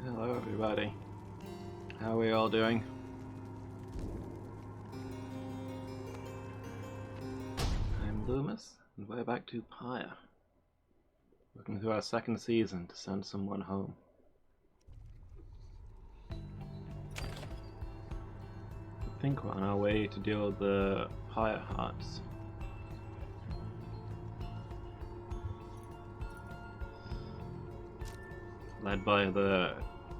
Hello everybody. How are we all doing? I'm Loomis, and we're back to Pyre. Working through our second season to send someone home. I think we're on our way to deal with the Pyre hearts. Led by the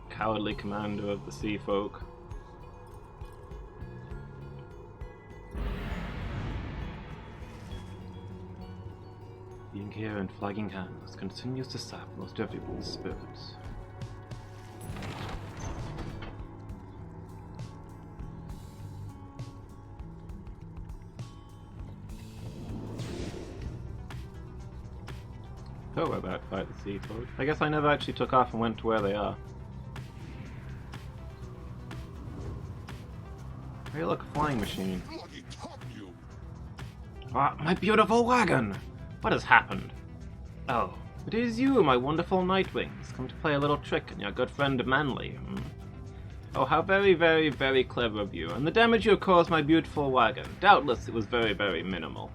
cowardly commander of the Sea Folk. Being here in flagging hands continues to sap most everyone's spirits. Oh, we're about to fight the Sea Folk. I guess I never actually took off and went to where they are. Hey look, a flying machine. Ah, my beautiful wagon! What has happened? Oh, it is you, my wonderful Nightwings, come to play a little trick on your good friend Manly. Oh, how very, very, very clever of you, and the damage you caused my beautiful wagon. Doubtless it was very, very minimal.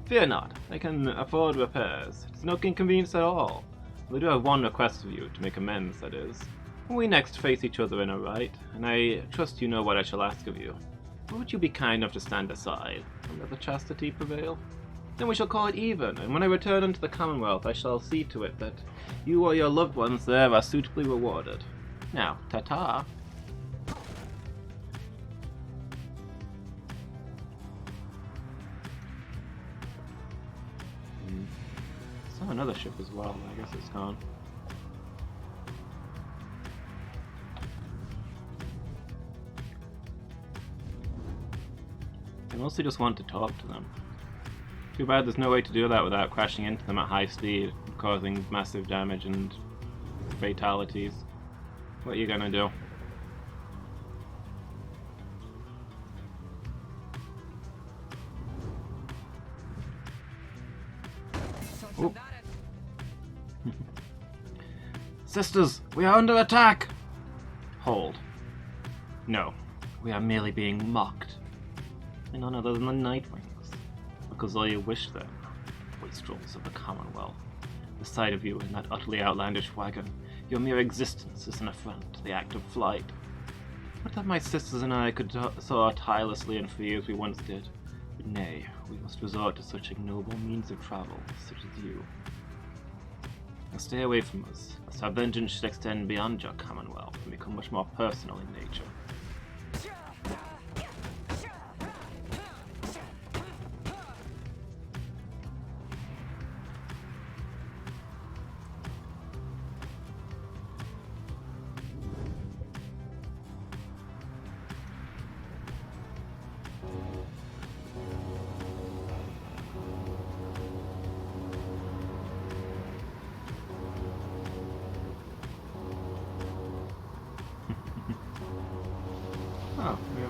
Fear not, I can afford repairs. It's no inconvenience at all. We do have one request of you, to make amends, that is. When we next face each other in a fight, and I trust you know what I shall ask of you. Would you be kind enough to stand aside, and let the chastity prevail? Then we shall call it even, and when I return unto the Commonwealth I shall see to it that you or your loved ones there are suitably rewarded. Now, ta-ta! Saw another ship as well, I guess it's gone. I mostly just want to talk to them. Too bad there's no way to do that without crashing into them at high speed, causing massive damage and fatalities. What are you gonna do? Sisters, we are under attack! Hold. No, we are merely being mocked. And none other than the Nightwings. Because all you wish then, wastrels of the Commonwealth. The sight of you in that utterly outlandish wagon, your mere existence is an affront to the act of flight. Not that my sisters and I could soar tirelessly and free as we once did, but nay, we must resort to such ignoble means of travel, such as you. Now stay away from us, lest our vengeance should extend beyond your Commonwealth and become much more personal in nature.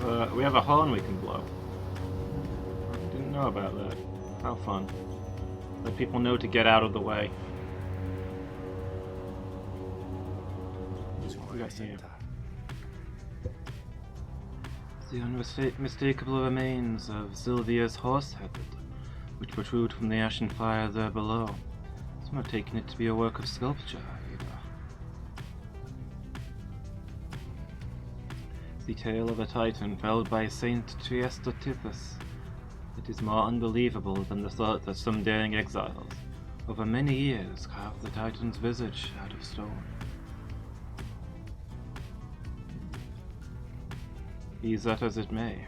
Oh, we have a horn we can blow. I didn't know about that. How fun. Let people know to get out of the way. What we got here? The unmistakable remains of Sylvia's horse head, which protrude from the ashen fire there below. Some have taken it to be a work of sculpture, the tale of a titan felled by Saint Triestotithus. It is more unbelievable than the thought that some daring exiles, over many years, carved the titan's visage out of stone. Be that as it may,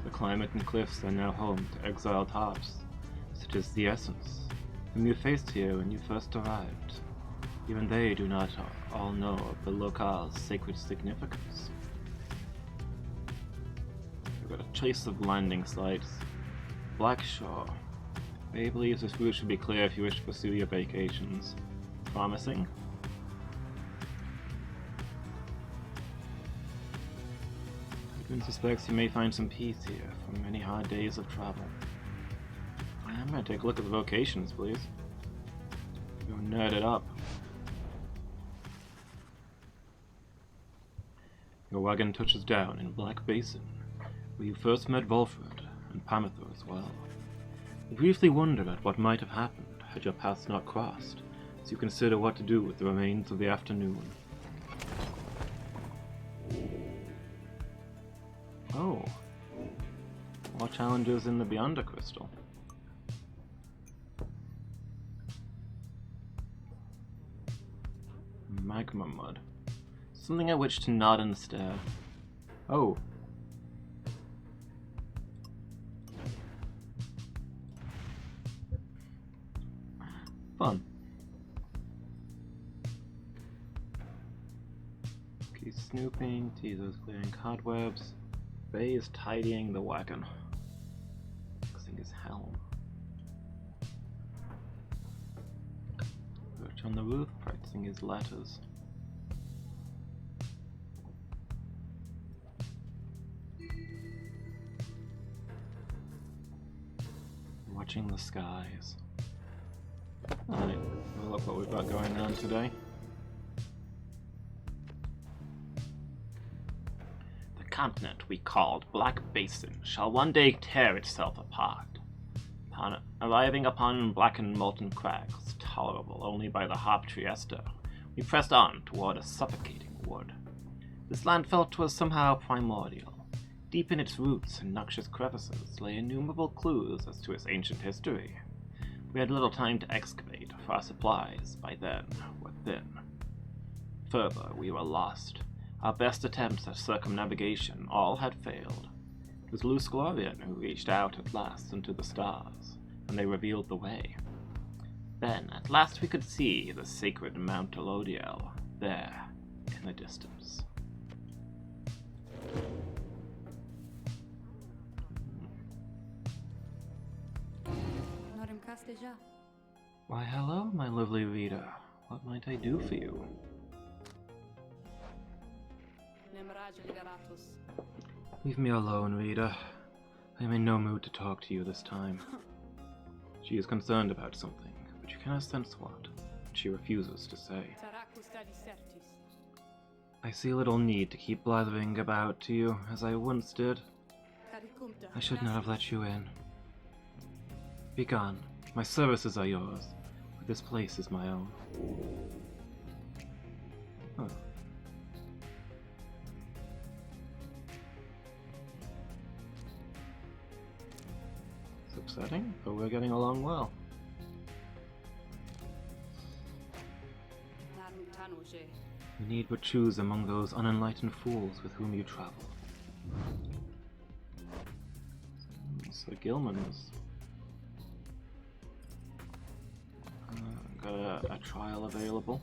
the climate and cliffs are now home to exiled hearts, such as the Essence, whom you faced here when you first arrived. Even they do not all know of the locale's sacred significance. Got a choice of landing sites. Black Shore. Ray believes this route should be clear if you wish to pursue your vacations. Promising? Edwin suspects you may find some peace here from many hard days of travel. I'm gonna take a look at the vocations, please. Go nerd it up. Your wagon touches down in Black Basin, where you first met Volfred, and Pamither as well. You briefly wonder at what might have happened had your paths not crossed, as you consider what to do with the remains of the afternoon. Oh. More challenges in the Beyonder Crystal. Magma mud. Something at which to nod and stare. Oh. Fun. He's snooping, Tizo's clearing cobwebs. Bay is tidying the wagon. Fixing his helm. Perch on the roof, practicing his letters. Watching the skies. Alright, look what we've got going on today. The continent we called Black Basin shall one day tear itself apart. Arriving upon blackened molten crags, tolerable only by the hop tree Esther, we pressed on toward a suffocating wood. This land felt 'twas somehow primordial. Deep in its roots and noxious crevices lay innumerable clues as to its ancient history. We had little time to excavate, for our supplies, by then, were thin. Further, we were lost. Our best attempts at circumnavigation all had failed. It was Luz Glorian who reached out at last into the stars, and they revealed the way. Then, at last we could see the sacred Mount Elodiel, there, in the distance. Why, hello, my lovely reader. What might I do for you? Leave me alone, reader. I am in no mood to talk to you this time. She is concerned about something, but you cannot sense what, and she refuses to say. I see little need to keep blathering about to you, as I once did. I should not have let you in. Begone. My services are yours, but this place is my own. Huh. It's upsetting, but we're getting along well. You need but choose among those unenlightened fools with whom you travel. So Gilman's got a trial available.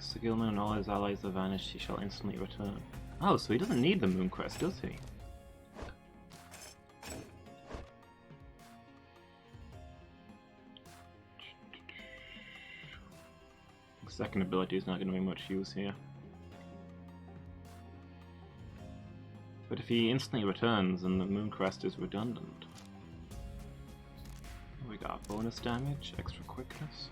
Sir Gilman and all his allies have vanished, he shall instantly return. Oh, so he doesn't need the moon crest, does he? Second ability is not going to be much use here. But if he instantly returns, then the moon crest is redundant. We got bonus damage, extra quickness.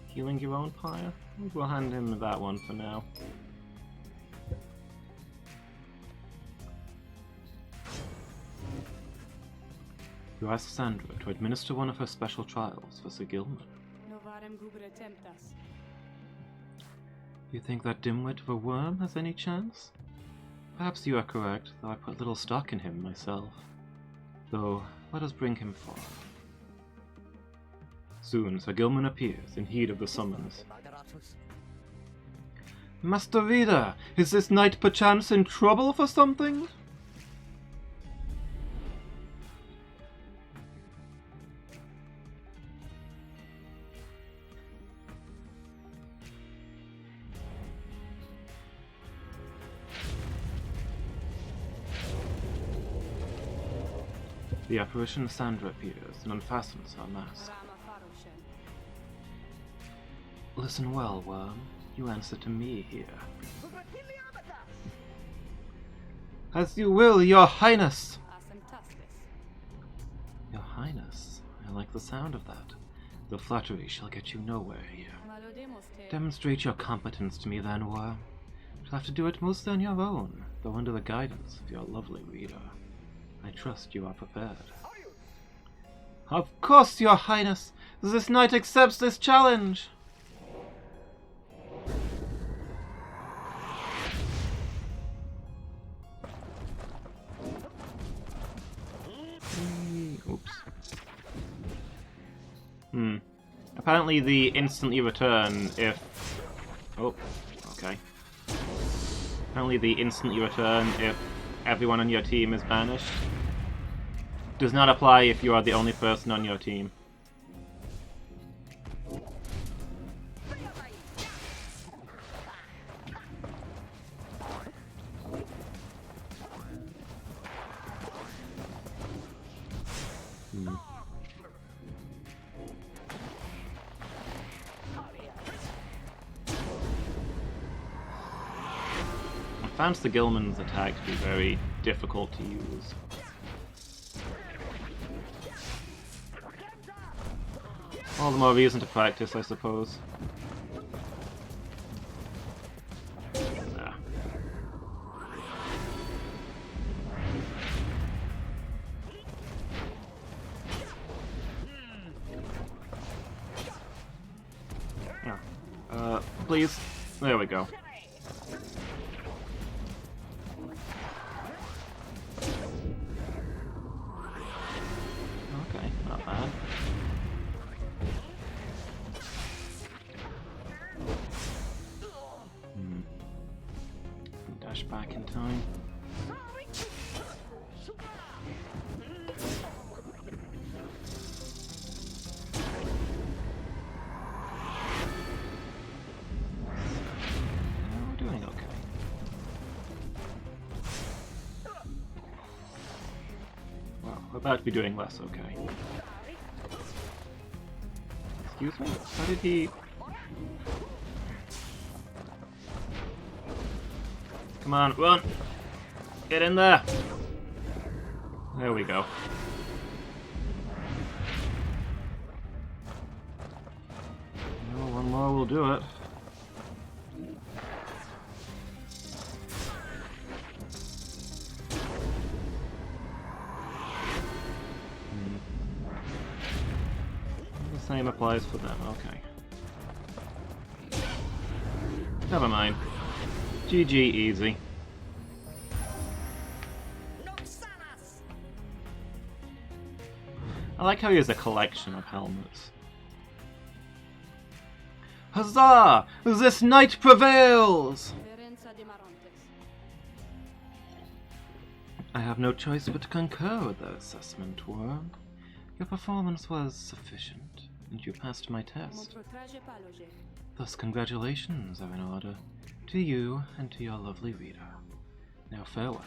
Healing your own Pyre? We'll hand him that one for now. You ask Sandra to administer one of her special trials for Sir Gilman. You think that dimwit of a worm has any chance? Perhaps you are correct, though I put little stock in him myself. Though, let us bring him forth. Soon Sir Gilman appears in heed of the summons. Master Reader, is this knight perchance in trouble for something? The apparition Sandra appears and unfastens her mask. Listen well, Worm. You answer to me here. As you will, Your Highness! Your Highness, I like the sound of that. The flattery shall get you nowhere here. Demonstrate your competence to me then, Worm. You'll have to do it mostly on your own, though under the guidance of your lovely reader. I trust you are prepared. Of course, Your Highness! This knight accepts this challenge! Oops. Apparently the instantly return if... Oh, okay. Apparently the instantly return if everyone on your team is banished does not apply if you are the only person on your team. I found the Gilman's attack to be very difficult to use. All the more reason to practice, I suppose. Nah. Yeah. Please. There we go. Okay, not bad. Dash back in time. We're doing okay. Well, we're about to be doing less okay. Excuse me? How did he... Come on, run! Get in there! There we go. Well, one more will do it. The same applies for them, okay. Never mind. GG easy. I like how he has a collection of helmets. Huzzah! This knight prevails! I have no choice but to concur with that assessment, Worm. Your performance was sufficient, and you passed my test. Thus, congratulations are in order. To you and to your lovely reader. Now farewell.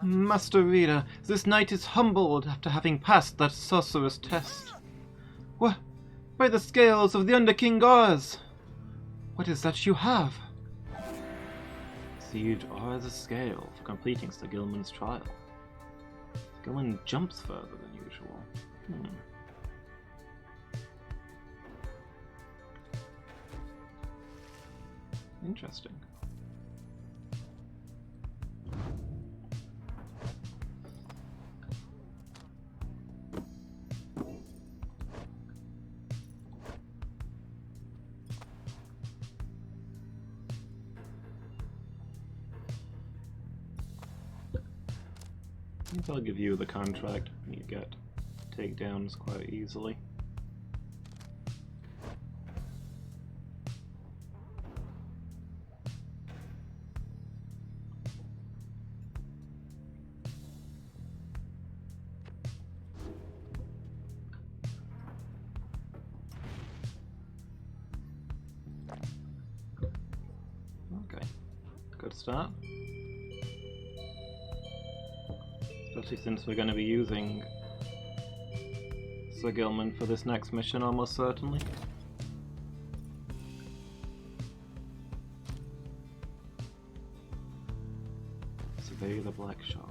Master Reader, this knight is humbled after having passed that sorcerer's test. What? By the scales of the Under King Oz! What is that you have? Received Oz scale for completing Sir Gilman's trial. Gilman jumps further than usual. Interesting. I think I'll give you the contract. You get takedowns quite easily. good start. Especially since we're going to be using Sir Gilman for this next mission, almost certainly. Survey the Black Shore.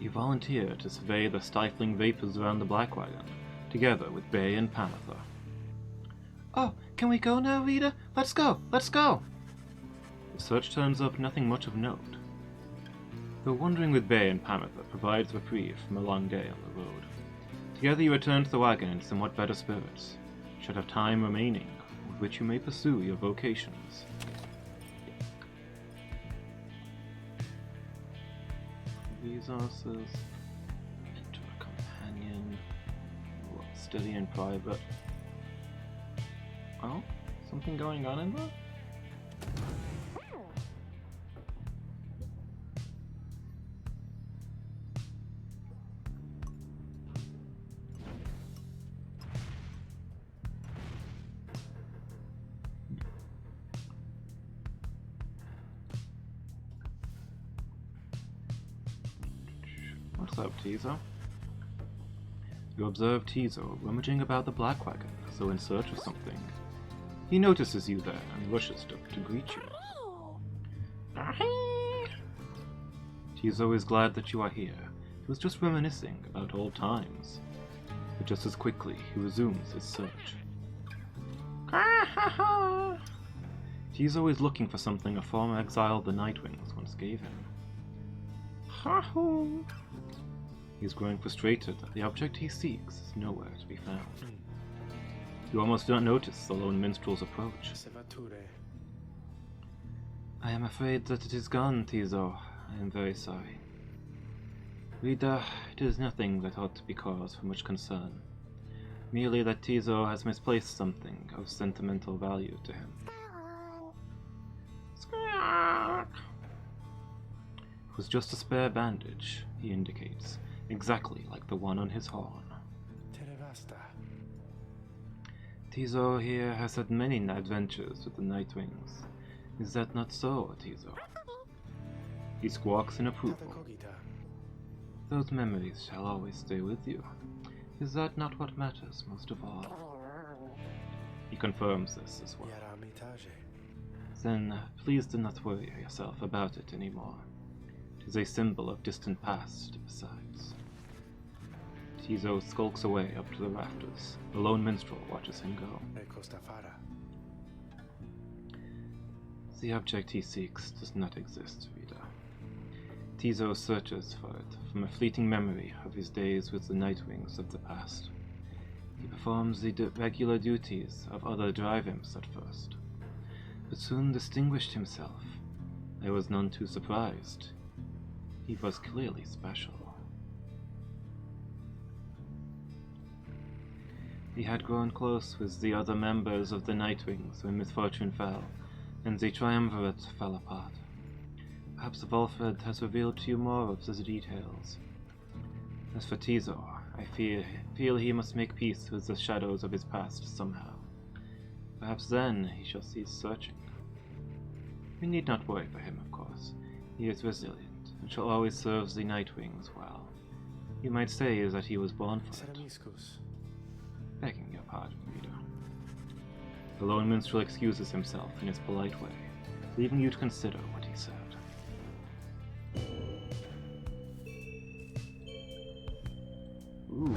You volunteer to survey the stifling vapors around the Black Wagon, together with Bay and Panther. Oh, can we go now, Rita? Let's go! Let's go! The search turns up nothing much of note. Though wandering with Bay and Panther provides reprieve from a long day on the road. Together you return to the wagon in somewhat better spirits. You should have time remaining, with which you may pursue your vocations. Resources. Enter a companion. Steady and private. Oh? Something going on in there? What's up, Tizo? You observe Tizo rummaging about the Black Wagon, as though in search of something. He notices you there and rushes up to greet you. Tizo is glad that you are here. He was just reminiscing about old times. But just as quickly, he resumes his search. Tizo is looking for something a former exile of the Nightwings once gave him. He is growing frustrated that the object he seeks is nowhere to be found. You almost do not notice the lone minstrel's approach. I am afraid that it is gone, Tizo. I am very sorry. Reader, it is nothing that ought to be cause for much concern. Merely that Tizo has misplaced something of sentimental value to him. It was just a spare bandage, he indicates, exactly like the one on his horn. Tizo here has had many adventures with the Nightwings. Is that not so, Tizo? He squawks in approval. Those memories shall always stay with you. Is that not what matters most of all? He confirms this as well. Then, please do not worry yourself about it anymore. It is a symbol of distant past, besides. Tizo skulks away up to the rafters. The lone minstrel watches him go. The object he seeks does not exist, Rita. Tizo searches for it from a fleeting memory of his days with the Nightwings of the past. He performs the regular duties of other drive imps at first, but soon distinguished himself. I was none too surprised. He was clearly special. He had grown close with the other members of the Nightwings when misfortune fell, and the triumvirate fell apart. Perhaps Volfred has revealed to you more of the details. As for Tizo, I feel he must make peace with the shadows of his past somehow. Perhaps then he shall cease searching. We need not worry for him, of course. He is resilient, and shall always serve the Nightwings well. You might say that he was born for it. Begging your pardon, Rita. The lone minstrel excuses himself in his polite way, leaving you to consider what he said. Ooh.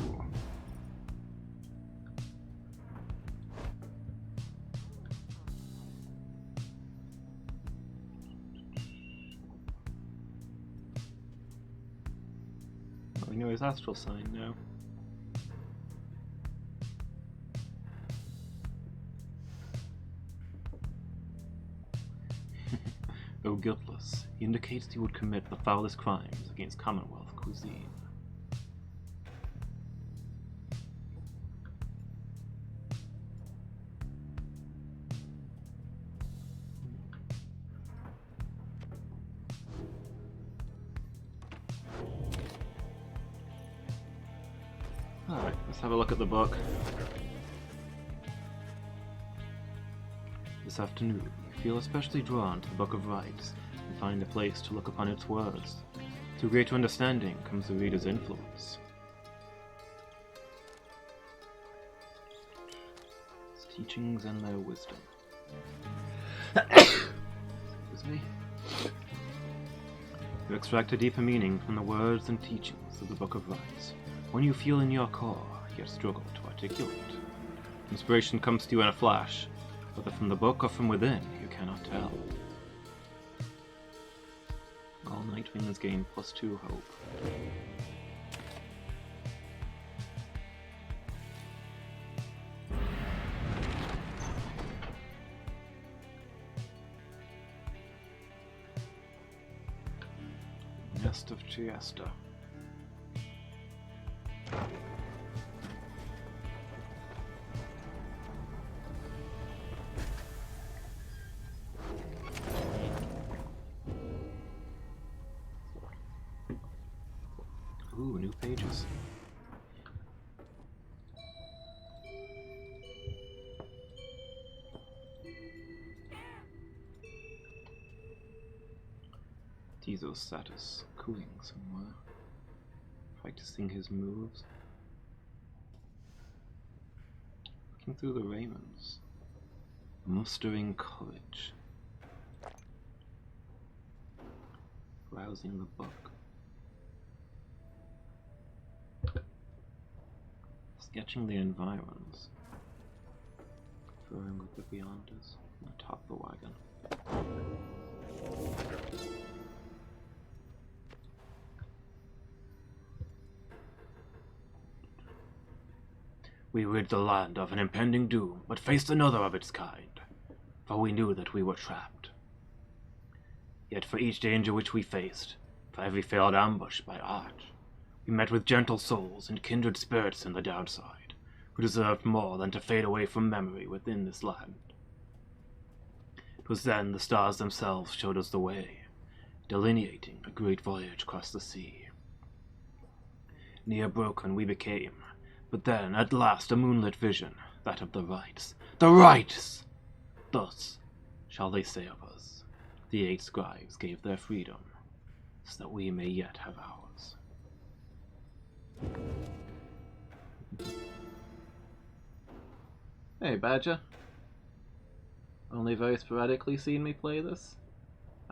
Well, we know his astral sign now. Though guiltless, he indicates he would commit the foulest crimes against Commonwealth cuisine. Alright, let's have a look at the book. This afternoon, you feel especially drawn to the Book of Rites and find a place to look upon its words. Through greater understanding comes the reader's influence. Its teachings and their wisdom. Excuse me. You extract a deeper meaning from the words and teachings of the Book of Rites, one you feel in your core, yet struggle to articulate. Inspiration comes to you in a flash, whether from the book or from within, you cannot tell. All Nightwings gain +2 hope. Nest of Chiesta. Ooh, new pages. Tizo's status, cooing somewhere. Practicing his moves. Looking through the Raymonds. Mustering courage. Browsing the book. Sketching the environs. Conferring with the Beyonders atop the wagon. We rid the land of an impending doom, but faced another of its kind, for we knew that we were trapped. Yet for each danger which we faced, for every failed ambush by art, we met with gentle souls and kindred spirits in the downside, who deserved more than to fade away from memory within this land. It was then the stars themselves showed us the way, delineating a great voyage across the sea. Near broken we became, but then at last a moonlit vision, that of the rights. The rights! Thus shall they say of us, the 8 scribes gave their freedom, so that we may yet have ours. Hey, Badger. Only very sporadically seen me play this?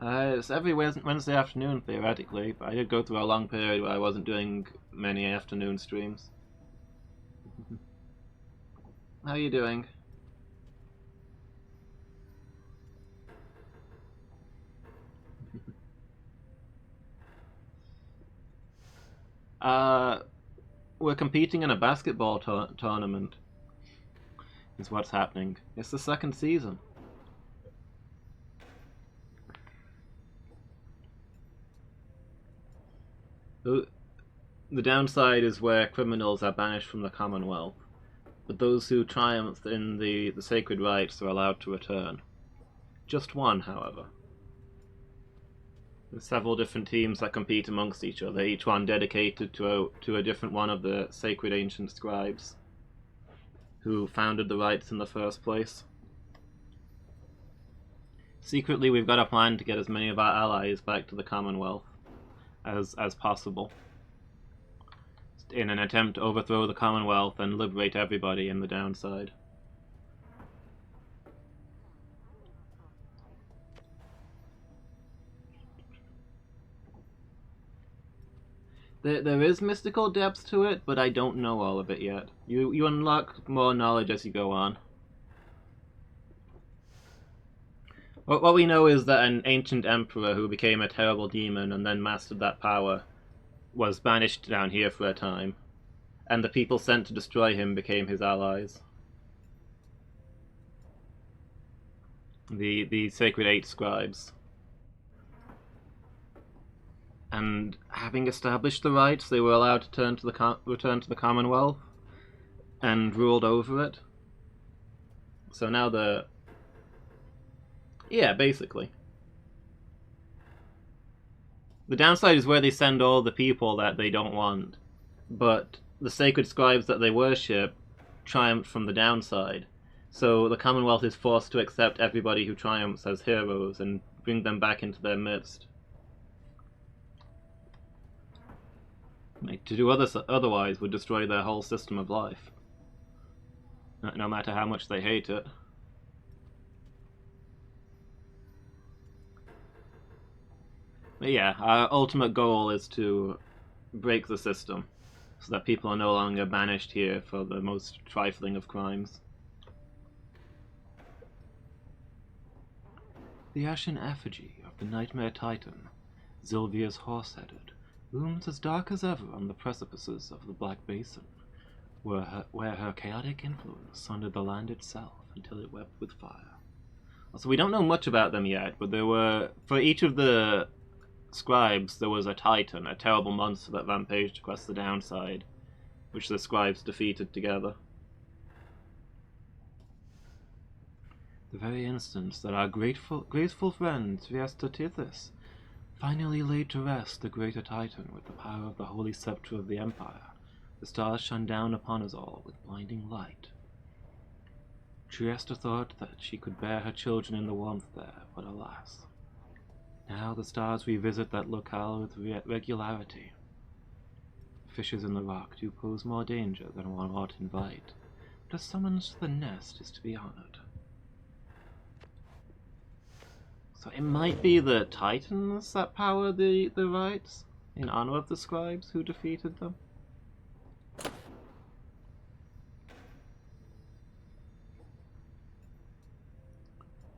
It's every Wednesday afternoon, theoretically, but I did go through a long period where I wasn't doing many afternoon streams. How are you doing? We're competing in a basketball tournament, is what's happening. It's the 2nd season. The downside is where criminals are banished from the Commonwealth, but those who triumph in the sacred rites are allowed to return. Just one, however. There's several different teams that compete amongst each other, each one dedicated to a different one of the sacred ancient scribes who founded the rites in the first place. Secretly, we've got a plan to get as many of our allies back to the Commonwealth as possible, in an attempt to overthrow the Commonwealth and liberate everybody in the downside. There is mystical depth to it, but I don't know all of it yet. You unlock more knowledge as you go on. What we know is that an ancient emperor who became a terrible demon and then mastered that power was banished down here for a time, and the people sent to destroy him became his allies. The Sacred 8 Scribes. And having established the rights, they were allowed to return to the Commonwealth and ruled over it. So now yeah, basically. The downside is where they send all the people that they don't want, but the sacred scribes that they worship triumphed from the downside, So the Commonwealth is forced to accept everybody who triumphs as heroes and bring them back into their midst. Like, to do otherwise would destroy their whole system of life, no matter how much they hate it. But yeah, our ultimate goal is to break the system, so that people are no longer banished here for the most trifling of crimes. The ashen effigy of the nightmare titan, Sylvia's horse-headed, looms as dark as ever on the precipices of the Black Basin, where her chaotic influence sundered the land itself until it wept with fire. So we don't know much about them yet, but there were, for each of the scribes, there was a titan, a terrible monster that rampaged across the downside, which the scribes defeated together. The very instant that our graceful friend Triesta Tithys finally laid to rest the greater titan with the power of the holy scepter of the Empire, the stars shone down upon us all with blinding light. Triesta thought that she could bear her children in the warmth there, but alas. Now the stars revisit that locale with regularity. Fishes in the rock do pose more danger than one ought invite, but a summons to the nest is to be honored. So it might be the Titans that power the rites, in honor of the scribes who defeated them.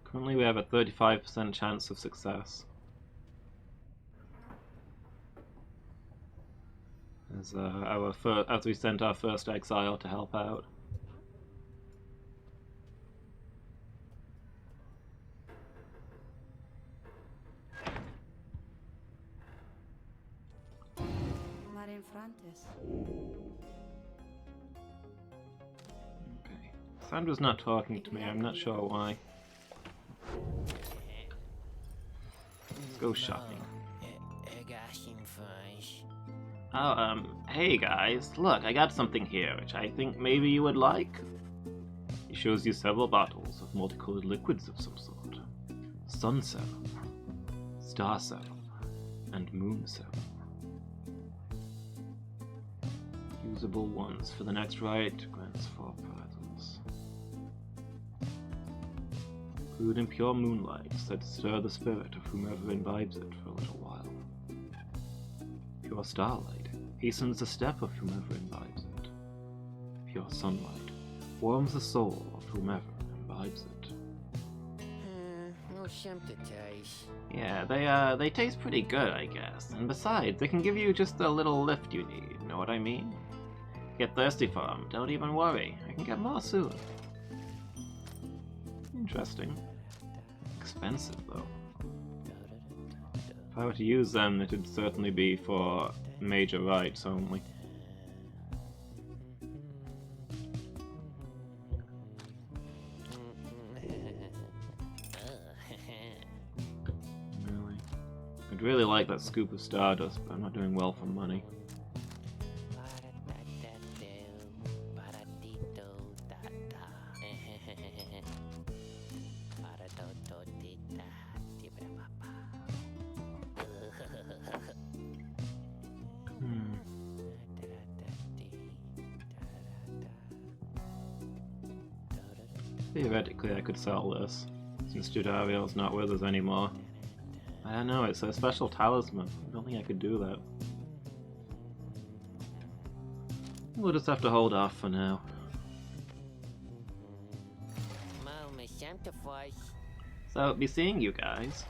Currently we have a 35% chance of success. As after we sent our first exile to help out. Okay. Sandra's not talking to me, I'm not sure why. Let's go shopping. Oh, hey guys, look, I got something here which I think maybe you would like. He shows you several bottles of multicolored liquids of some sort. Sun serum, star serum, and moon serum. Usable ones for the next rite grants 4 prizes. Brewed in pure moonlight, said to stir the spirit of whomever imbibes it for a little while. Pure starlight hastens the step of whomever imbibes it. Pure sunlight warms the soul of whomever imbibes it. No shame to taste. Yeah, they taste pretty good, I guess. And besides, they can give you just the little lift you need, know what I mean? Get thirsty for them, don't even worry. I can get more soon. Interesting. Expensive, though. If I were to use them, it would certainly be for major rites only. Really? I'd really like that scoop of stardust, but I'm not doing well for money. Theoretically, I could sell this, since Judariel's not with us anymore. I don't know, it's a special talisman. I don't think I could do that. We'll just have to hold off for now. So, be seeing you guys.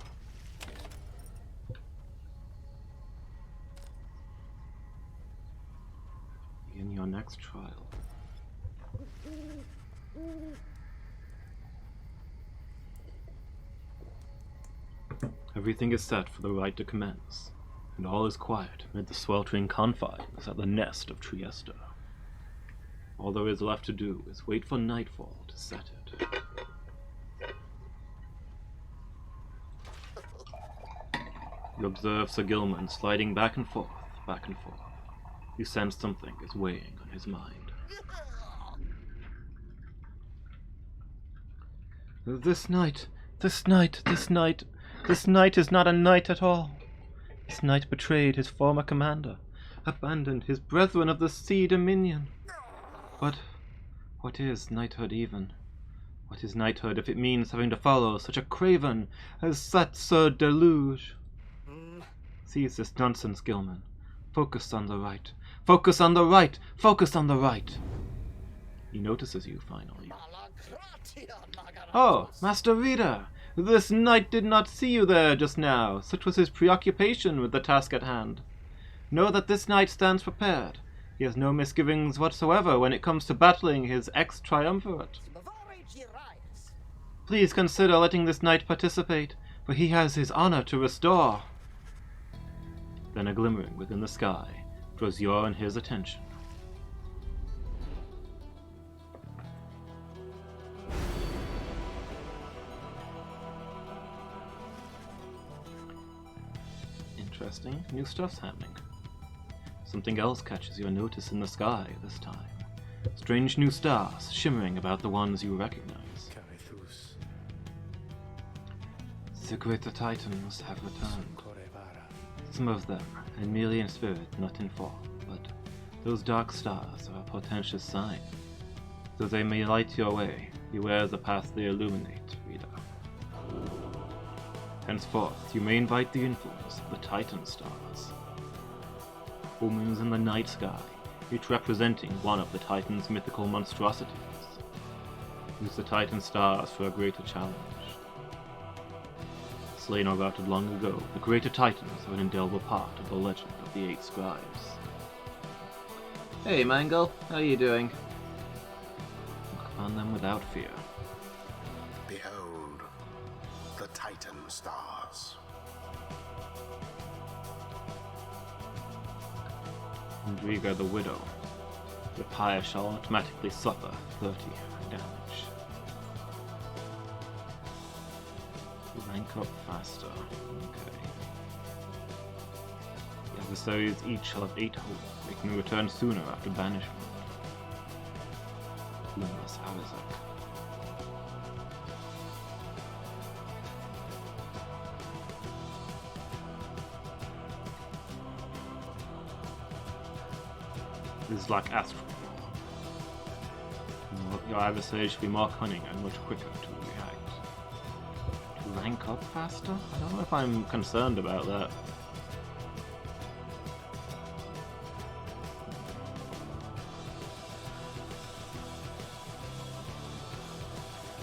Begin your next trial. Everything is set for the rite to commence, and all is quiet amid the sweltering confines at the nest of Triesta. All there is left to do is wait for nightfall to set it. You observe Sir Gilman sliding back and forth, back and forth. You sense something is weighing on his mind. This knight is not a knight at all. This knight betrayed his former commander, abandoned his brethren of the Sea Dominion. But what is knighthood even? What is knighthood if it means having to follow such a craven as that Sir Deluge? Cease this nonsense, Gilman. Focus on the right. Focus on the right! Focus on the right! He notices you finally. Oh, Master Reader! This knight did not see you there just now. Such was his preoccupation with the task at hand. Know that this knight stands prepared. He has no misgivings whatsoever when it comes to battling his ex-triumvirate. Please consider letting this knight participate, for he has his honor to restore. Then a glimmering within the sky draws your and his attention. Interesting. New stuff's happening. Something else catches your notice in the sky this time. Strange new stars shimmering about the ones you recognize. The greater titans have returned. Some of them, and merely in spirit, not in form, but those dark stars are a portentous sign. Though they may light your way, beware the path they illuminate, reader. Henceforth, you may invite the influence of the Titan stars. Omens in the night sky, each representing one of the Titan's mythical monstrosities. Use the Titan stars for a greater challenge. Slain or routed long ago, the greater Titans are an indelible part of the legend of the Eight Scribes. Hey Mangle, how are you doing? Look upon them without fear. Behold, the Titan stars. Indriga the Widow. The Pyre shall automatically suffer 30 damage. Rank up faster. Okay. The adversaries each shall have 8 hope. They can return sooner after banishment. Luminous Arizek. This is like Astral. Your adversary should be more cunning and much quicker to react. To rank up faster? I don't know if I'm concerned about that.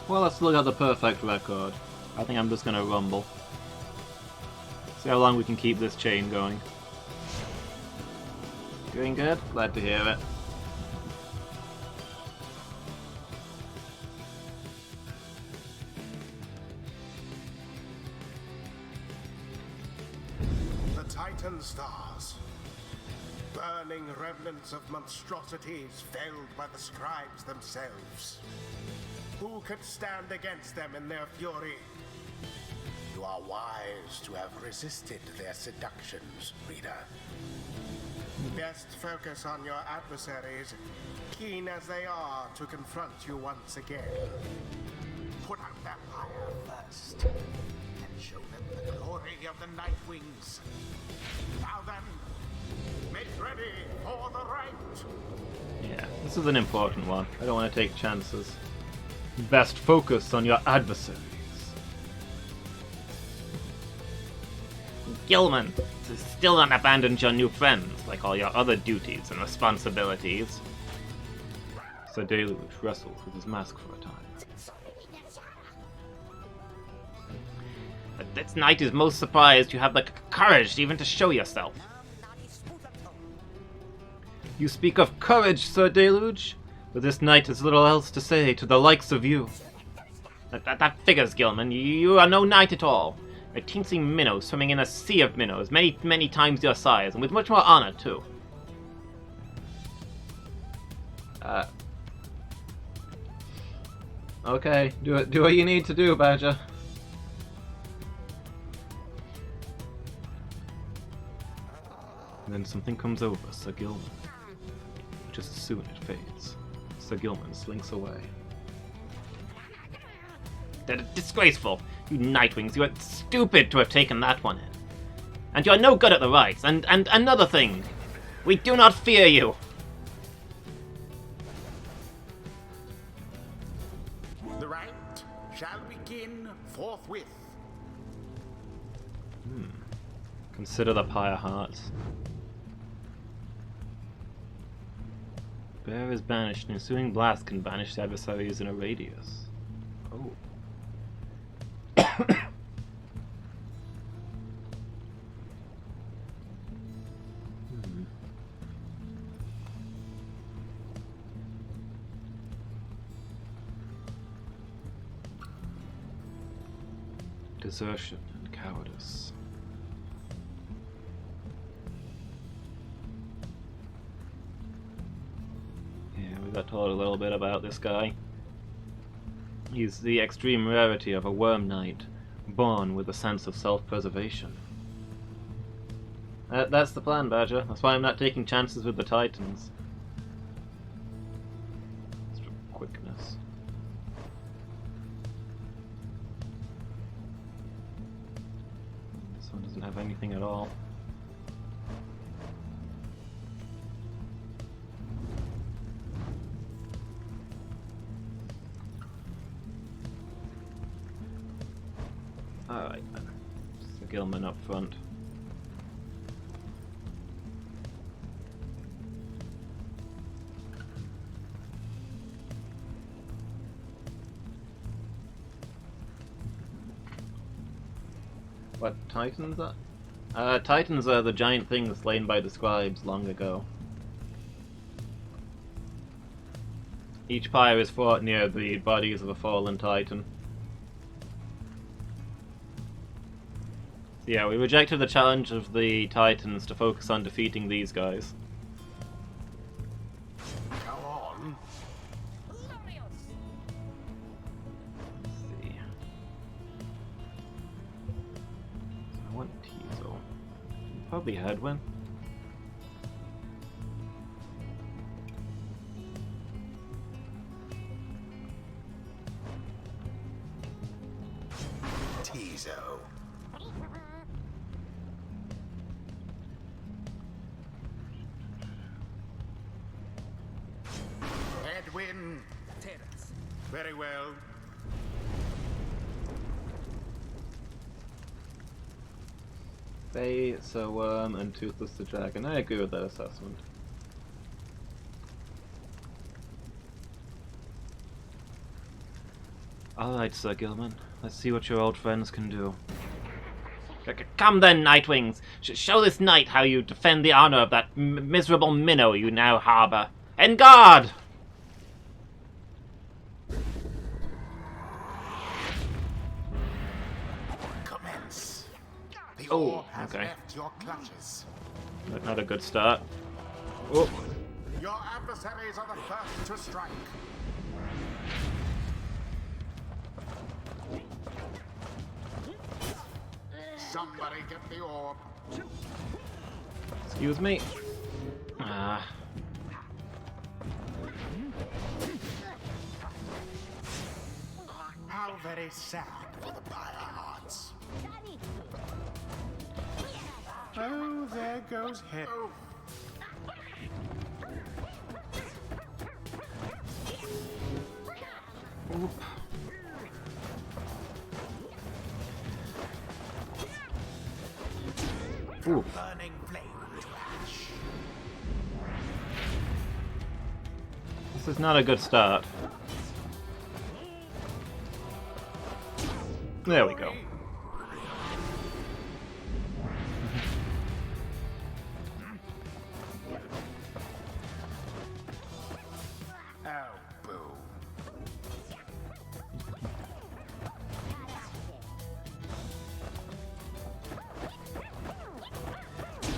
Well, let's look at the perfect record. I think I'm just gonna rumble. See how long we can keep this chain going. Doing good? Glad to hear it. The Titan stars. Burning remnants of monstrosities felled by the scribes themselves. Who could stand against them in their fury? You are wise to have resisted their seductions, reader. Best focus on your adversaries, keen as they are to confront you once again. Put out their fire first, and show them the glory of the Nightwings. Now then, make ready for the right. Yeah, this is an important one. I don't want to take chances. Best focus on your adversaries. Gilman, still not abandoned your new friends, like all your other duties and responsibilities. Sir Deluge wrestled with his mask for a time. But this knight is most surprised you have the courage even to show yourself. You speak of courage, Sir Deluge? But this knight has little else to say to the likes of you. That figures, Gilman. You are no knight at all. A teensy minnow swimming in a sea of minnows, many times your size, and with much more honor, too. Okay, do what you need to do, Badger. And then something comes over Sir Gilman. Just as soon it fades, Sir Gilman slinks away. Disgraceful. You Nightwings, you are stupid to have taken that one in. And you are no good at the rights. And another thing. We do not fear you. The right shall begin forthwith. Consider the Pyre Hearts. Bear is banished. An ensuing blast can banish the adversaries in a radius. Oh. Desertion and cowardice. Yeah, we got told a little bit about this guy. He's the extreme rarity of a worm knight, born with a sense of self-preservation. That's the plan, Badger. That's why I'm not taking chances with the Titans. Extra quickness. This one doesn't have anything at all. Alright then. It's the Gilman up front. What, Titans are? Titans are the giant things slain by the scribes long ago. Each pyre is fought near the bodies of a fallen Titan. Yeah, we rejected the challenge of the Titans to focus on defeating these guys. Go on. Let's see. I want Tizo. Probably Headwind. Tizo. Edwin. Terrence. Very well. Faye, Sir Worm, and Toothless the Dragon. I agree with that assessment. Alright, Sir Gilman. Let's see what your old friends can do. Come then, Nightwings! Show this knight how you defend the honor of that miserable minnow you now harbor. En garde! Commence. The Oh, orb has okay. left your clutches. Not a good start. Oh. Your adversaries are the first to strike. Somebody get the orb. Excuse me. Ah. How very sad for the Pyre Hearts. Oh, there goes him. Oop. Ooh. Burning flame to ash. This is not a good start. There we go. Oh, boo.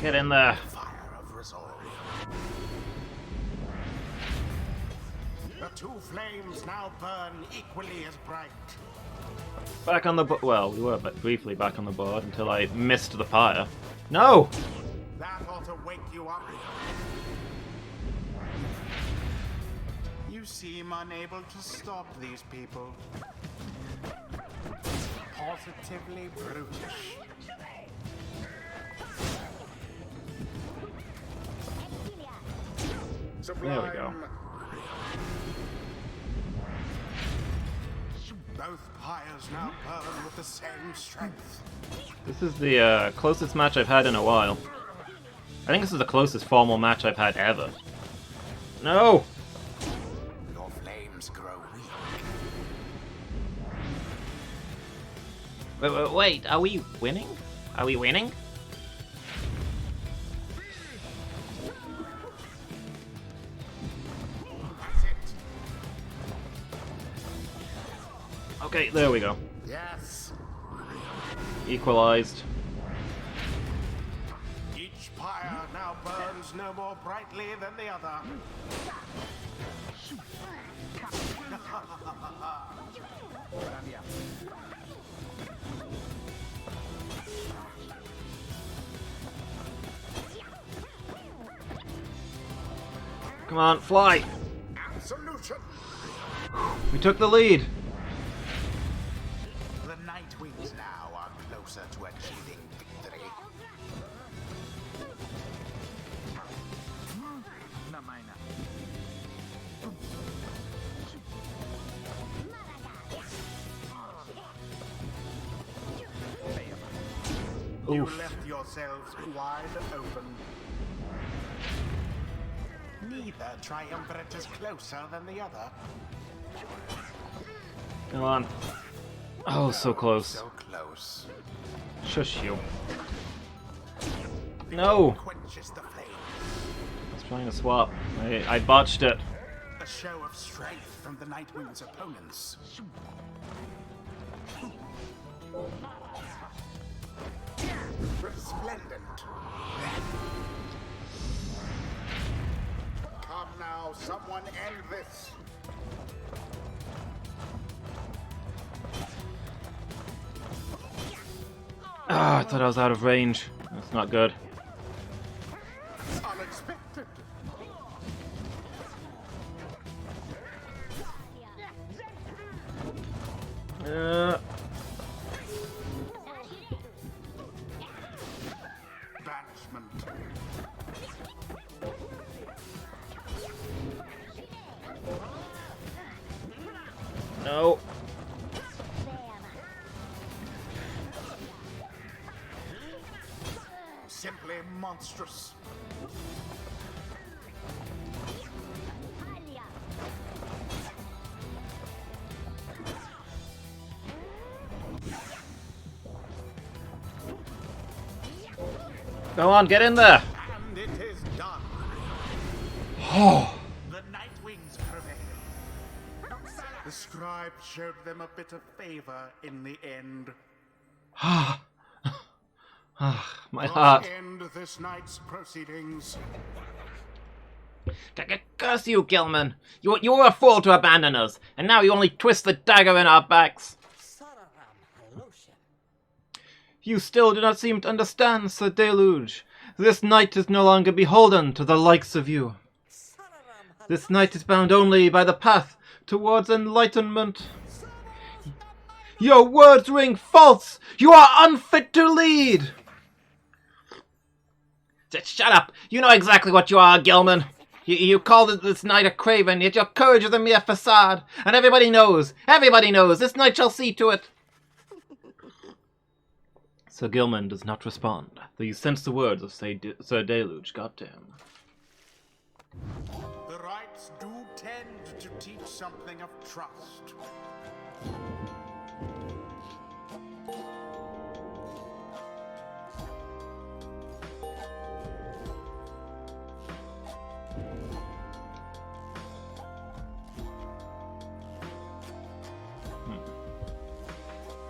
Get in there. Fire of resolve. The two flames now burn equally as bright. Back on the well, we were briefly back on the board until I missed the pyre. No! That ought to wake you up. You seem unable to stop these people. positively brutish. There we go. Both pyres now burn with the same strength. This is the closest match I've had in a while. I think this is the closest formal match I've had ever. No! Your flames grow weak. Wait, are we winning? Are we winning? That's it. Okay, there we go. Yes. Equalized. Each pyre now burns no more brightly than the other. Come on, fly! Absolution. We took the lead. The Nightwings now are closer to achieving victory. You Oof. left yourselves wide open. Neither triumvirate is closer than the other. Come on. Oh, so close. So close. Shush you. No! Quenches the flame. I was trying to swap. I botched it. A show of strength from the Nightwing's opponents. Resplendent. Come now, someone end this. Ah, I thought I was out of range. That's not good. Unexpected. Banishment. No. Simply monstrous. Go on, get in there. And it is done. Oh. The Nightwings prevail. The scribe showed them a bit of favor in the end. My heart. End this night's proceedings. Curse you, Gilman. You were a fool to abandon us, and now you only twist the dagger in our backs. You still do not seem to understand, Sir Deluge. This knight is no longer beholden to the likes of you. This knight is bound only by the path towards enlightenment. Your words ring false! You are unfit to lead! Shut up! You know exactly what you are, Gilman. You call this knight a craven, yet your courage is a mere facade. And everybody knows, this knight shall see to it. Sir Gilman does not respond, though you sense the words of Sir Deluge got to him. The rites do tend to teach something of trust.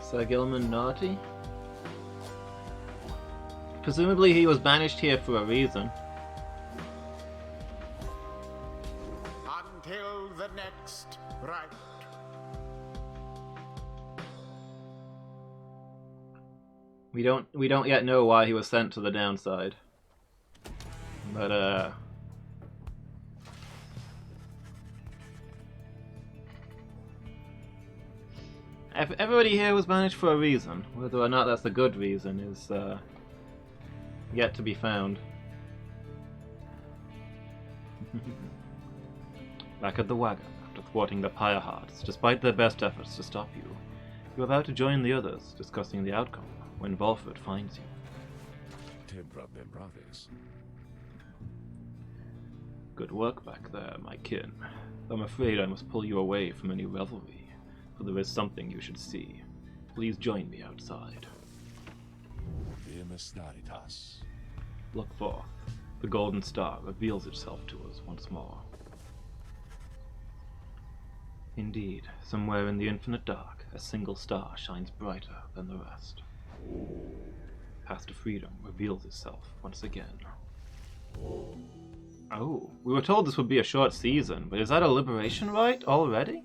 Sir Gilman naughty? Presumably he was banished here for a reason. Until the next rite. We don't yet know why he was sent to the downside. But Everybody here was banished for a reason. Whether or not that's a good reason is yet to be found. Back at the wagon, after thwarting the Pyre Hearts, despite their best efforts to stop you, you're about to join the others, discussing the outcome when Volford finds you. Good work back there, my kin. I'm afraid I must pull you away from any revelry, for there is something you should see. Please join me outside. Look forth. The golden star reveals itself to us once more. Indeed, somewhere in the infinite dark, a single star shines brighter than the rest. Path to freedom reveals itself once again. Oh, we were told this would be a short season, but is that a liberation rite already?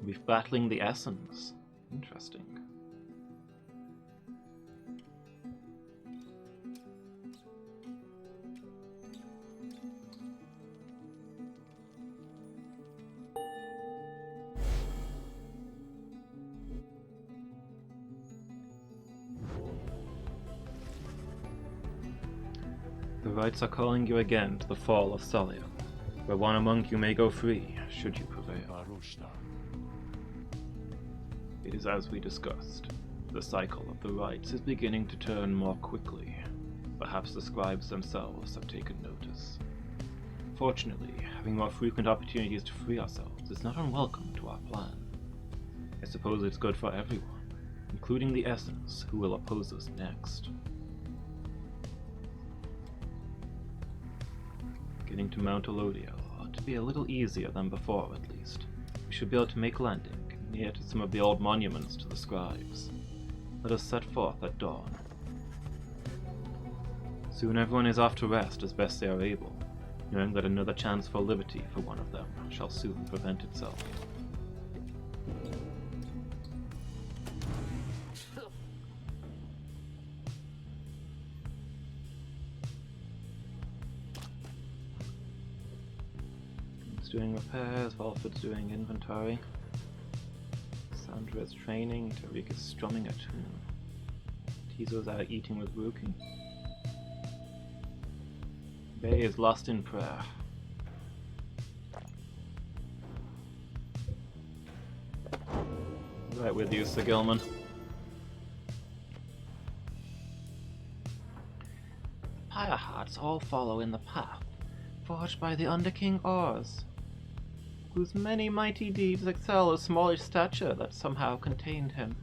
We're battling the Essence. Interesting. The rites are calling you again to the fall of Solium, where one among you may go free, should you prevail. It is as we discussed. The cycle of the rites is beginning to turn more quickly. Perhaps the scribes themselves have taken notice. Fortunately, having more frequent opportunities to free ourselves is not unwelcome to our plan. I suppose it's good for everyone, including the Essence, who will oppose us next. Getting to Mount Elodiel ought to be a little easier than before, at least. We should be able to make landing near to some of the old monuments to the scribes. Let us set forth at dawn. Soon everyone is off to rest as best they are able, knowing that another chance for liberty for one of them shall soon present itself. He's doing repairs, Volford's doing inventory. Sandra's training, Tariq is strumming a tune. Tizo's out eating with Ruki. Bay is lost in prayer. Right with you, Sir Gilman. Pyre Hearts all follow in the path, forged by the Underking Ors, whose many mighty deeds excel a smallish stature that somehow contained him.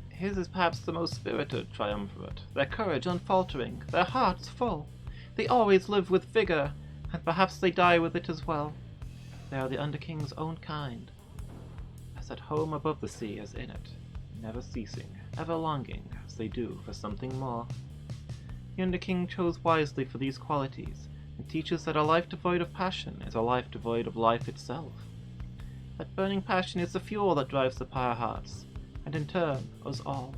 His is perhaps the most spirited triumvirate, their courage unfaltering, their hearts full. They always live with vigor, and perhaps they die with it as well. They are the Underking's own kind, as at home above the sea as in it, never ceasing, ever longing, as they do, for something more. The Underking chose wisely for these qualities, and teaches that a life devoid of passion is a life devoid of life itself. That burning passion is the fuel that drives the Pyre Hearts, and in turn, us all.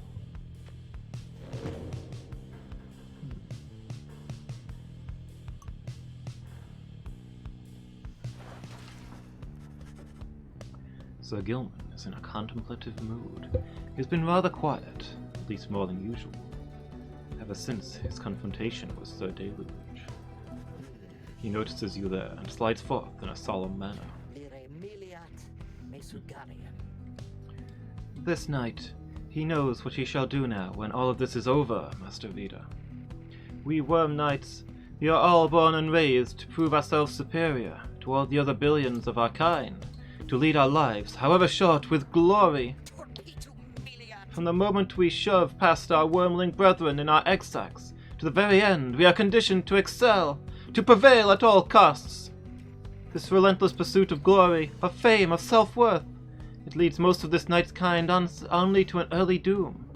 Sir Gilman is in a contemplative mood. He's been rather quiet, at least more than usual, ever since his confrontation with Sir Deluge. He notices you there and slides forth in a solemn manner. This night, he knows what he shall do now when all of this is over, Master Vida. We Worm Knights, we are all born and raised to prove ourselves superior to all the other billions of our kind, to lead our lives, however short, with glory. From the moment we shove past our wormling brethren in our egg-sacks, to the very end, we are conditioned to excel, to prevail at all costs. This relentless pursuit of glory, of fame, of self-worth, it leads most of this knight's kind only to an early doom.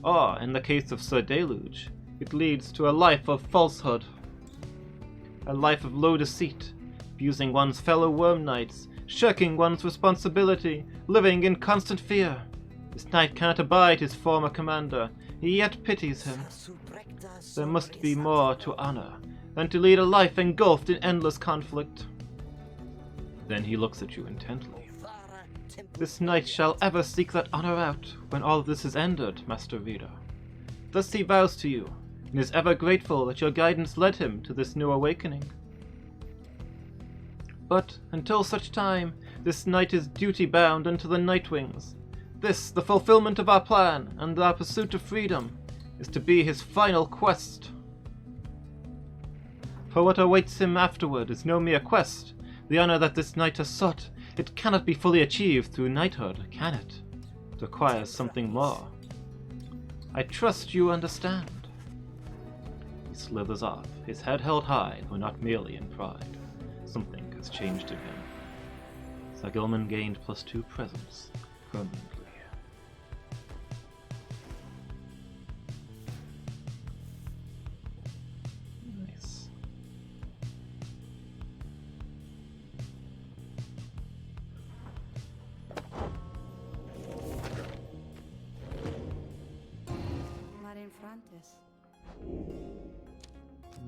Or, in the case of Sir Deluge, it leads to a life of falsehood. A life of low deceit, abusing one's fellow worm knights, shirking one's responsibility, living in constant fear. This knight cannot abide his former commander, he yet pities him. There must be more to honor than to lead a life engulfed in endless conflict. Then he looks at you intently. This knight shall ever seek that honor out when all this is ended, Master Vida. Thus he vows to you, and is ever grateful that your guidance led him to this new awakening. But until such time, this knight is duty-bound unto the Nightwings. This, the fulfillment of our plan, and our pursuit of freedom, is to be his final quest. For what awaits him afterward is no mere quest. The honor that this knight has sought, it cannot be fully achieved through knighthood, can it? It requires something more. I trust you understand. He slithers off, his head held high, though not merely in pride. Something has changed in him. Sir Gilman gained +2 presence, permanently. Nice.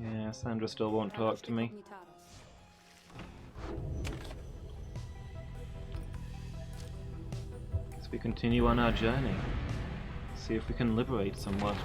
Yeah, Sandra still won't talk to me. Guess we continue on our journey. See if we can liberate someone.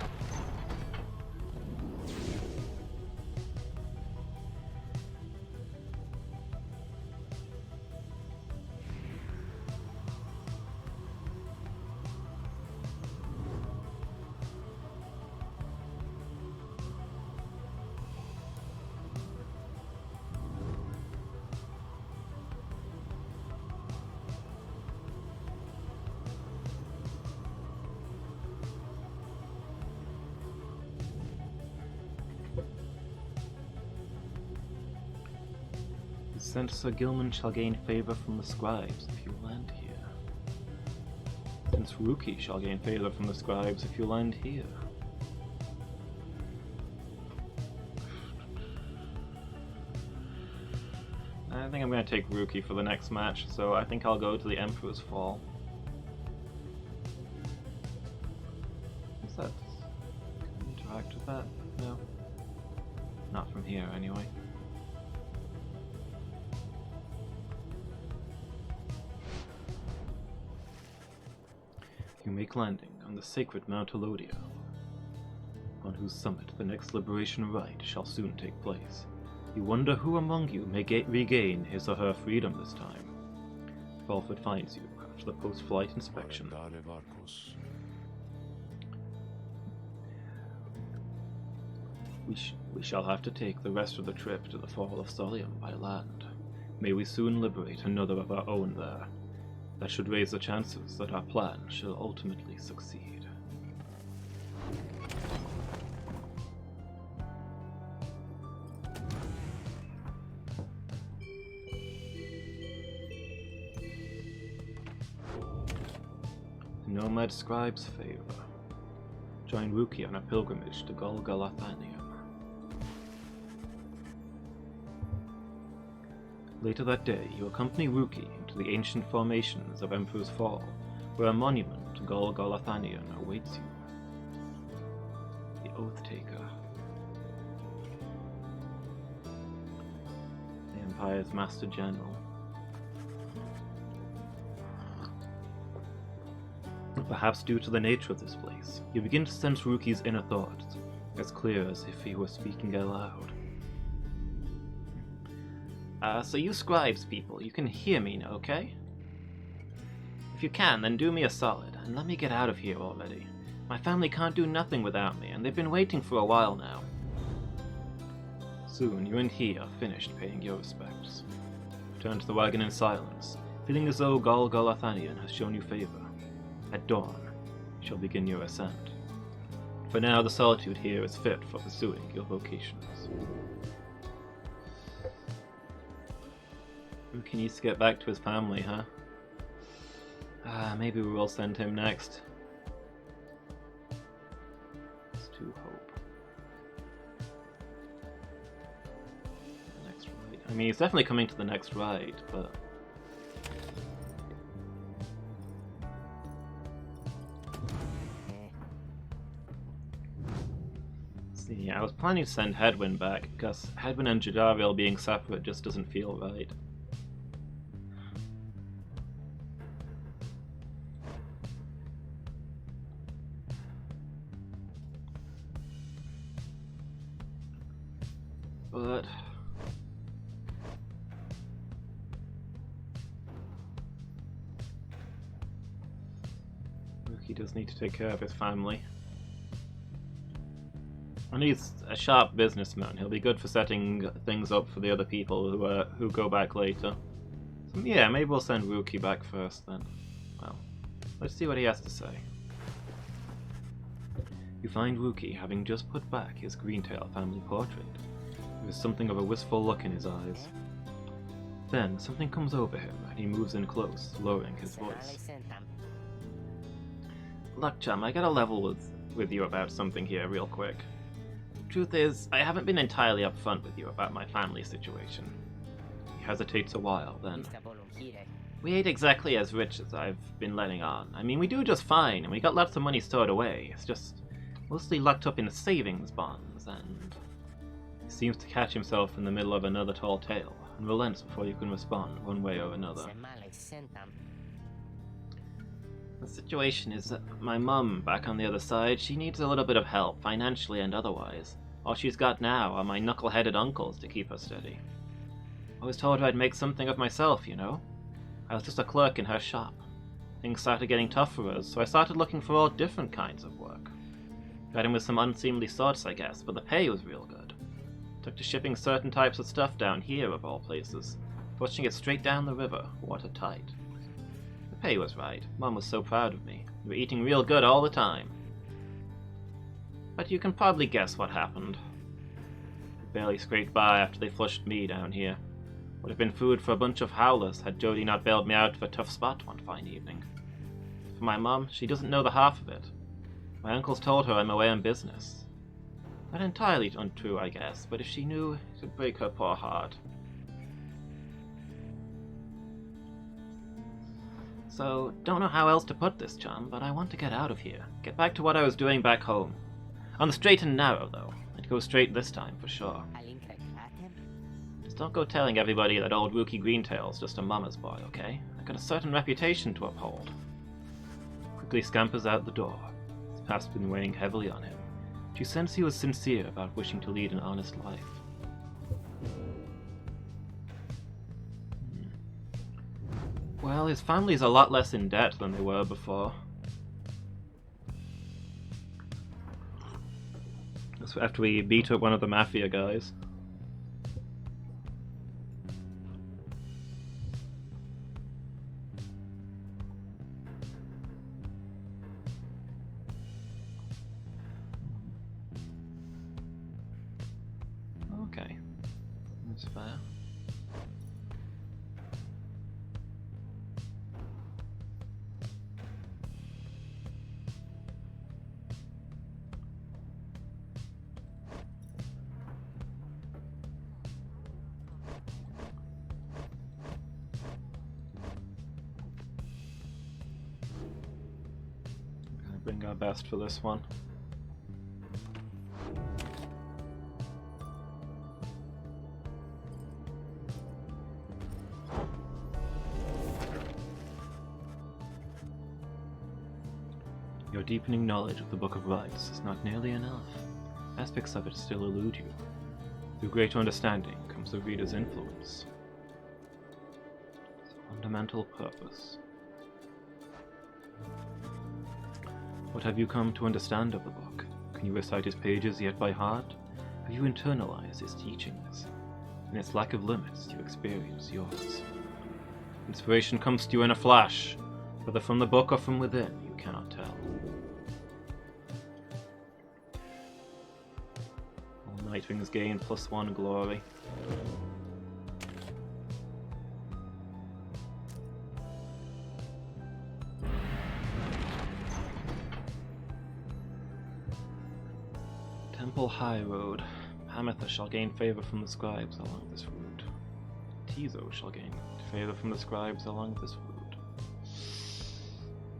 Since Sir Gilman shall gain favor from the scribes if you land here. Since Ruki shall gain favor from the scribes if you land here. I think I'm going to take Ruki for the next match, so I think I'll go to the Emperor's Fall. What's that? Can I interact with that? No. Not from here, anyway. You make landing on the sacred Mount Elodia, on whose summit the next liberation rite shall soon take place. You wonder who among you may regain his or her freedom this time. Falford finds you after the post-flight inspection. We shall have to take the rest of the trip to the Fall of Solium by land. May we soon liberate another of our own there. That should raise the chances that our plan shall ultimately succeed. The Nomad Scribe's favor. Join Ruki on a pilgrimage to Golgolathanium. Later that day, you accompany Ruki into the ancient formations of Emperor's Fall, where a monument to Golgolathanion awaits you. The Oath-Taker. The Empire's Master General. Perhaps due to the nature of this place, you begin to sense Ruki's inner thoughts, as clear as if he were speaking aloud. So you scribes people, you can hear me, okay? If you can, then do me a solid, and let me get out of here already. My family can't do nothing without me, and they've been waiting for a while now. Soon, you and he are finished paying your respects. Return to the wagon in silence, feeling as though Golgolathanion has shown you favor. At dawn, you shall begin your ascent. For now, the solitude here is fit for pursuing your vocations. Ruki needs to get back to his family, huh? Maybe we will send him next. Let's do hope. The next ride. I mean, he's definitely coming to the next ride, but planning to send Hedwyn back, because Hedwyn and Jadariel being separate just doesn't feel right. But Rookie does need to take care of his family. And he's a sharp businessman. He'll be good for setting things up for the other people who go back later. So yeah, maybe we'll send Rookie back first then. Well, let's see what he has to say. You find Rookie having just put back his Greentail family portrait. There is something of a wistful look in his eyes. Then something comes over him and he moves in close, lowering his voice. Look, chum, I gotta level with you about something here real quick. Truth is, I haven't been entirely upfront with you about my family situation. He hesitates a while, then. We ain't exactly as rich as I've been letting on. I mean, we do just fine, and we got lots of money stored away. It's just mostly locked up in savings bonds, and he seems to catch himself in the middle of another tall tale, and relents before you can respond one way or another. The situation is that my mum, back on the other side, she needs a little bit of help, financially and otherwise. All she's got now are my knuckle-headed uncles to keep her steady. I was told I'd make something of myself, you know. I was just a clerk in her shop. Things started getting tough for us, so I started looking for all different kinds of work. Got in with some unseemly sorts, I guess, but the pay was real good. Took to shipping certain types of stuff down here, of all places. Pushing it straight down the river, watertight. The pay was right. Mum was so proud of me. We were eating real good all the time. But you can probably guess what happened. I barely scraped by after they flushed me down here. Would have been food for a bunch of howlers had Jody not bailed me out of a tough spot one fine evening. For my mum, she doesn't know the half of it. My uncles told her I'm away on business. Not entirely untrue, I guess, but if she knew, it would break her poor heart. So, don't know how else to put this, chum, but I want to get out of here. Get back to what I was doing back home. On the straight and narrow, though. I'd go straight this time, for sure. Just don't go telling everybody that old Rookie Greentail's just a mama's boy, okay? I've got a certain reputation to uphold. Quickly scampers out the door. His past been weighing heavily on him. She sensed he was sincere about wishing to lead an honest life. Well, his family's a lot less in debt than they were before. That's after we beat up one of the mafia guys. Okay, that's fair. Bring our best for this one. Your deepening knowledge of the Book of Rites is not nearly enough. Aspects of it still elude you. Through greater understanding comes the reader's influence. Its fundamental purpose. What have you come to understand of the book? Can you recite its pages yet by heart? Have you internalized its teachings? In its lack of limits, you experience yours. Inspiration comes to you in a flash, whether from the book or from within, you cannot tell. All Nightwings gain +1 glory. Temple High Road. Hamatha shall gain favor from the scribes along this route. Tizo shall gain favor from the scribes along this route.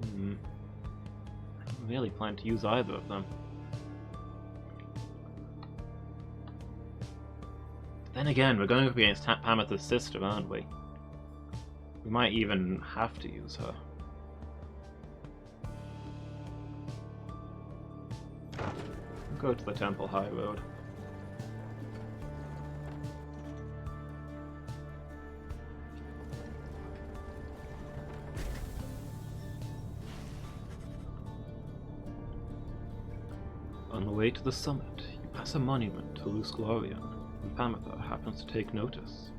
I don't really plan to use either of them. Then again, we're going up against Pamitha's sister, aren't we? We might even have to use her. Go to the Temple High Road. On the way to the summit, you pass a monument to Luz Glorian, and Pamitha happens to take notice.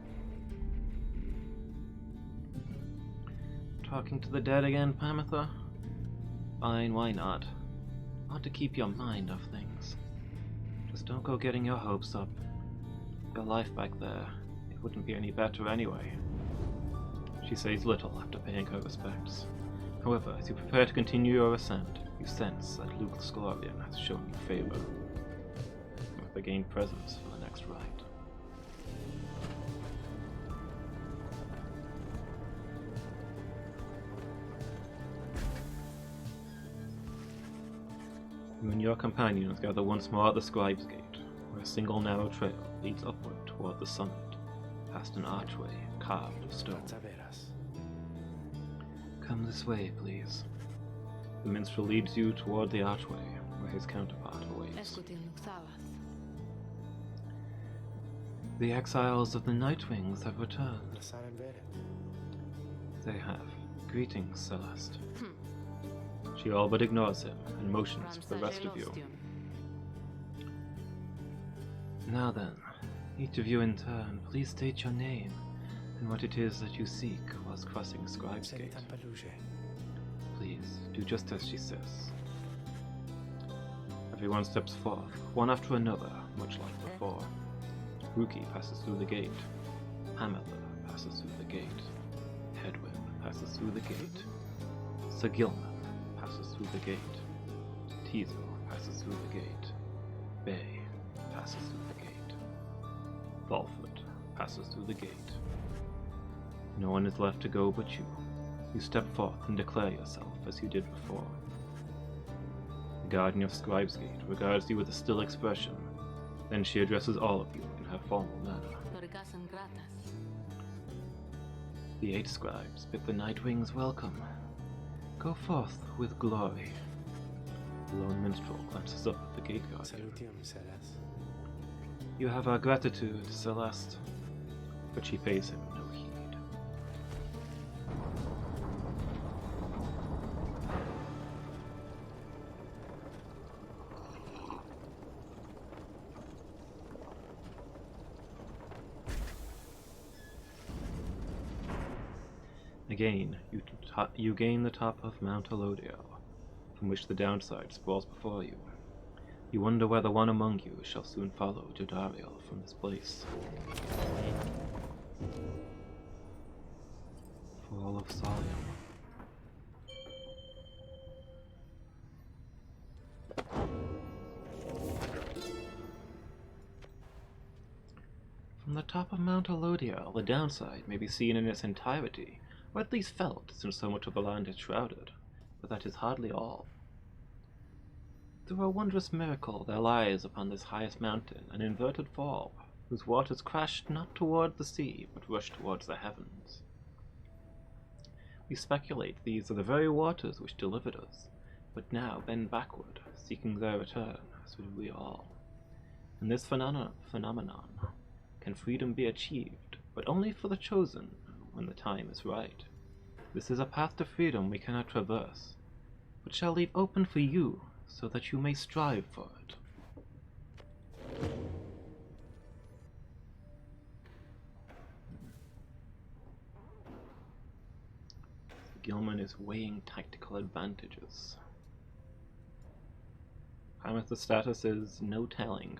Talking to the dead again, Pamitha? Fine, why not? I want to keep your mind off things. Just don't go getting your hopes up. Your life back there, it wouldn't be any better anyway. She says little after paying her respects. However, as you prepare to continue your ascent, you sense that Luz Glorian has shown you favor. You have gained presence for the next rite. You and your companions gather once more at the Scribe's Gate, where a single narrow trail leads upward toward the summit, past an archway carved of stone. Come this way, please. The minstrel leads you toward the archway, where his counterpart awaits. The exiles of the Nightwings have returned. They have. Greetings, Celeste. She all but ignores him and motions for the rest of you. Now then, each of you in turn, please state your name and what it is that you seek whilst crossing Scribe's Gate. Please, do just as she says. Everyone steps forth, one after another, much like before. Ruki passes through the gate. Pamitha passes through the gate. Hedwyn passes through the gate. Sir Gilman passes through the gate. Tizo passes through the gate. Bay passes through the gate. Balford passes through the gate. No one is left to go but you. You step forth and declare yourself as you did before. The guardian of Scribe's Gate regards you with a still expression. Then she addresses all of you in her formal manner. The 8 scribes bid the Nightwings welcome. Go forth with glory. The lone minstrel glances up at the gate guardian. You have our gratitude, Celeste. But she pays him no heed. Again, you gain the top of Mount Elodio, from which the downside sprawls before you. You wonder whether one among you shall soon follow Jodariel from this place. Fall of Solium. From the top of Mount Elodio, the downside may be seen in its entirety, or at least felt, since so much of the land is shrouded, but that is hardly all. Through a wondrous miracle there lies upon this highest mountain an inverted fall, whose waters crash not toward the sea, but rush towards the heavens. We speculate these are the very waters which delivered us, but now bend backward, seeking their return, as do we all. In this phenomenon can freedom be achieved, but only for the chosen, when the time is right. This is a path to freedom we cannot traverse, but shall leave open for you, so that you may strive for it. Gilman is weighing tactical advantages. Pamitha's status is no telling.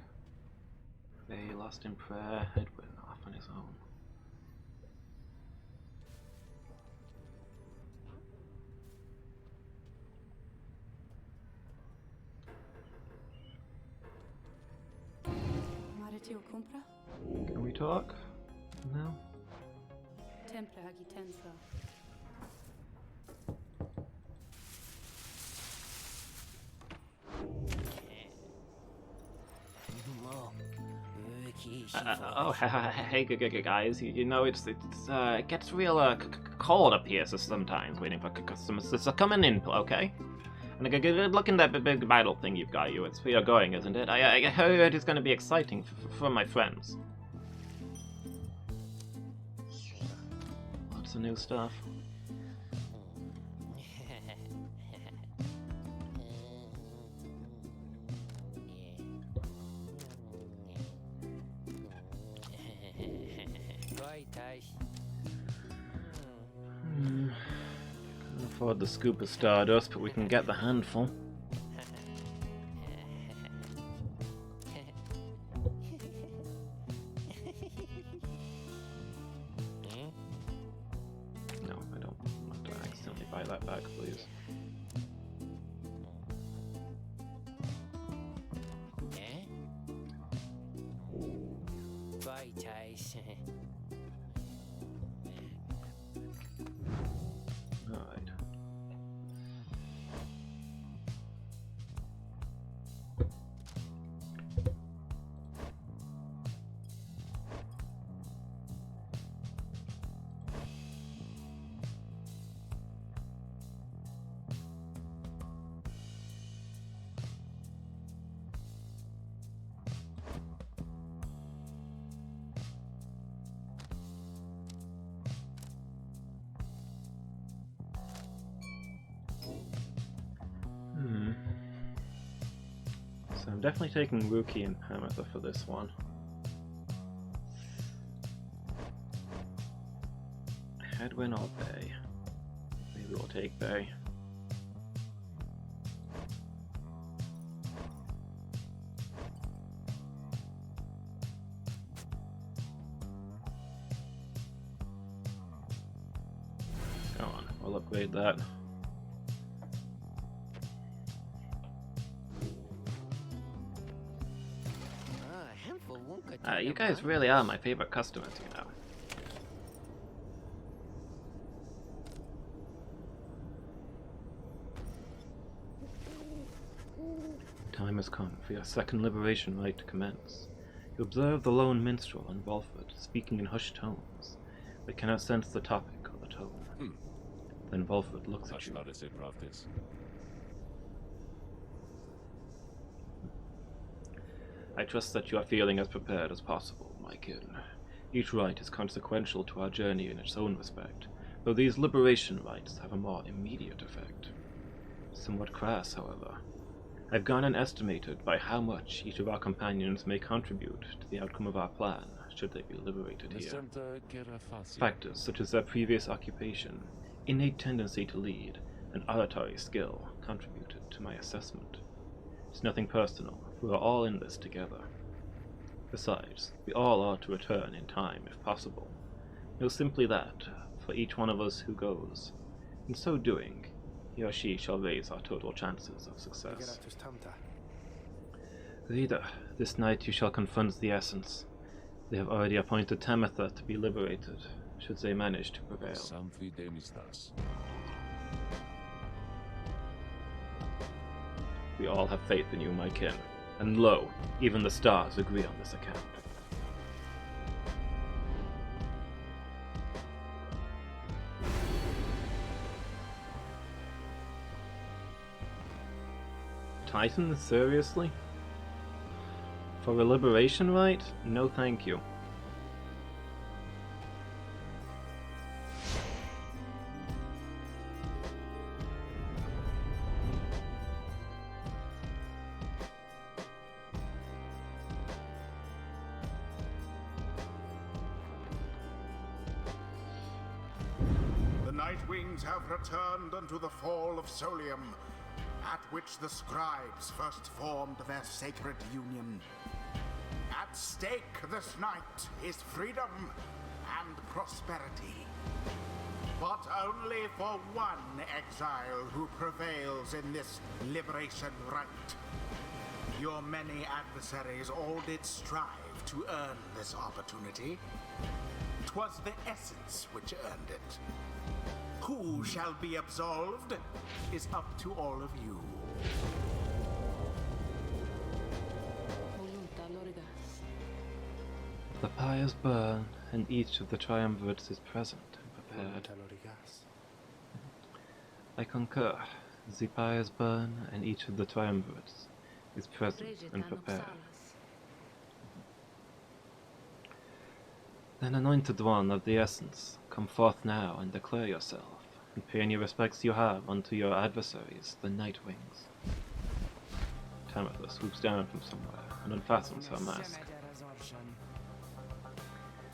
They lost in prayer, Hedwyn off on his own. Can we talk? No? Oh, hey, guys. You know, it gets real cold up here sometimes, waiting for customers to come in, okay? And good look in that big battle thing you've got you. It's where you're going, isn't it? I heard it's going to be exciting for my friends. Lots of new stuff. Can't afford the scoop of stardust, but we can get the handful. No, I don't want to accidentally buy that back, please. Alright. So I'm definitely taking Rookie and Pamatha for this one. Headwind or Bay? Maybe we'll take Bay. Go on, we'll upgrade that. You guys really are my favorite customers, you know. Time has come for your second liberation rite to commence. You observe the lone minstrel and Volford speaking in hushed tones, but cannot sense the topic or the tone. Then Volford looks at you. I trust that you are feeling as prepared as possible, my kin. Each rite is consequential to our journey in its own respect, though these liberation rites have a more immediate effect. Somewhat crass, however. I've gone and estimated by how much each of our companions may contribute to the outcome of our plan, should they be liberated here. Factors such as their previous occupation, innate tendency to lead, and oratory skill contributed to my assessment. It's nothing personal. We are all in this together. Besides, we all ought to return in time, if possible. Know simply that, for each one of us who goes, in so doing, he or she shall raise our total chances of success. Reader, this night you shall confront the Essence. They have already appointed Tamatha to be liberated, should they manage to prevail. We all have faith in you, my kin. And lo, even the stars agree on this account. Titan, seriously? For a liberation rite? No thank you. Nightwings have returned unto the fall of Solium, at which the scribes first formed their sacred union. At stake this night is freedom and prosperity. But only for one exile who prevails in this liberation rite. Your many adversaries all did strive to earn this opportunity. 'Twas the Essence which earned it. Who shall be absolved is up to all of you. The pyres burn, and each of the triumvirates is present and prepared. I concur. The pyres burn, and each of the triumvirates is present and prepared. Then, anointed one of the essence, come forth now and declare yourself, and pay any respects you have unto your adversaries, the Nightwings. Tamitha swoops down from somewhere and unfastens her mask.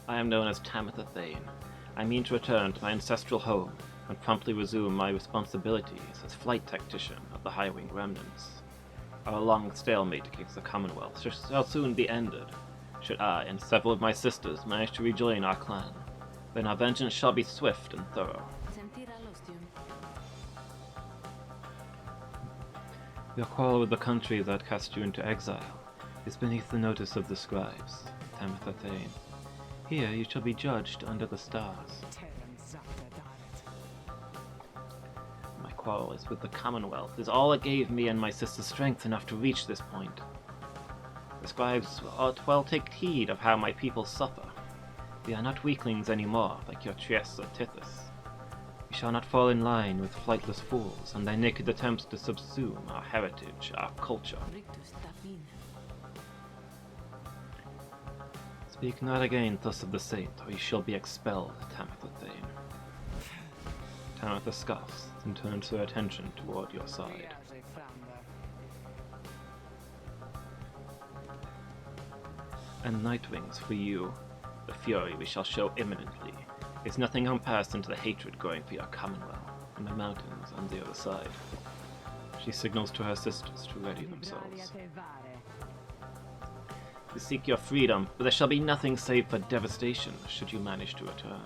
I am known as Tamitha Thane. I mean to return to my ancestral home and promptly resume my responsibilities as flight tactician of the High-Wing Remnants. Our long stalemate against the Commonwealth shall soon be ended, should I and several of my sisters manage to rejoin our clan. Then our vengeance shall be swift and thorough. Your quarrel with the country that cast you into exile is beneath the notice of the scribes, Tamitha Thane. Here you shall be judged under the stars. My quarrel is with the Commonwealth, is all it gave me and my sisters strength enough to reach this point. The scribes ought well take heed of how my people suffer. We are not weaklings anymore, like your Trieste or Tithys. We shall not fall in line with flightless fools and their naked attempts to subsume our heritage, our culture. Speak not again thus of the saint, or you shall be expelled, Tamitha Thane. Tamitha scoffs and turns her attention toward your side. And Nightwings for you, the fury we shall show imminently, is nothing comparison to the hatred growing for your Commonwealth and the mountains on the other side. She signals to her sisters to ready themselves. You seek your freedom, but there shall be nothing save for devastation should you manage to return.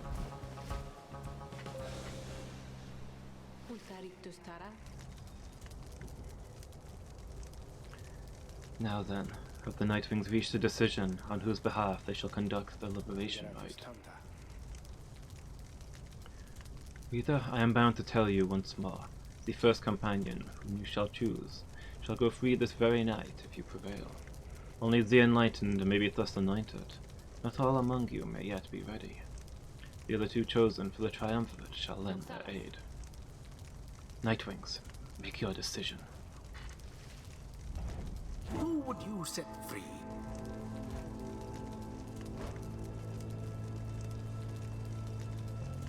Now then, have the Nightwings reached a decision on whose behalf they shall conduct their liberation rite? Reader, I am bound to tell you once more, the first companion whom you shall choose shall go free this very night if you prevail. Only the enlightened may be thus anointed. Not all among you may yet be ready. The other two chosen for the triumvirate shall lend their aid. Nightwings, make your decision. Who would you set free?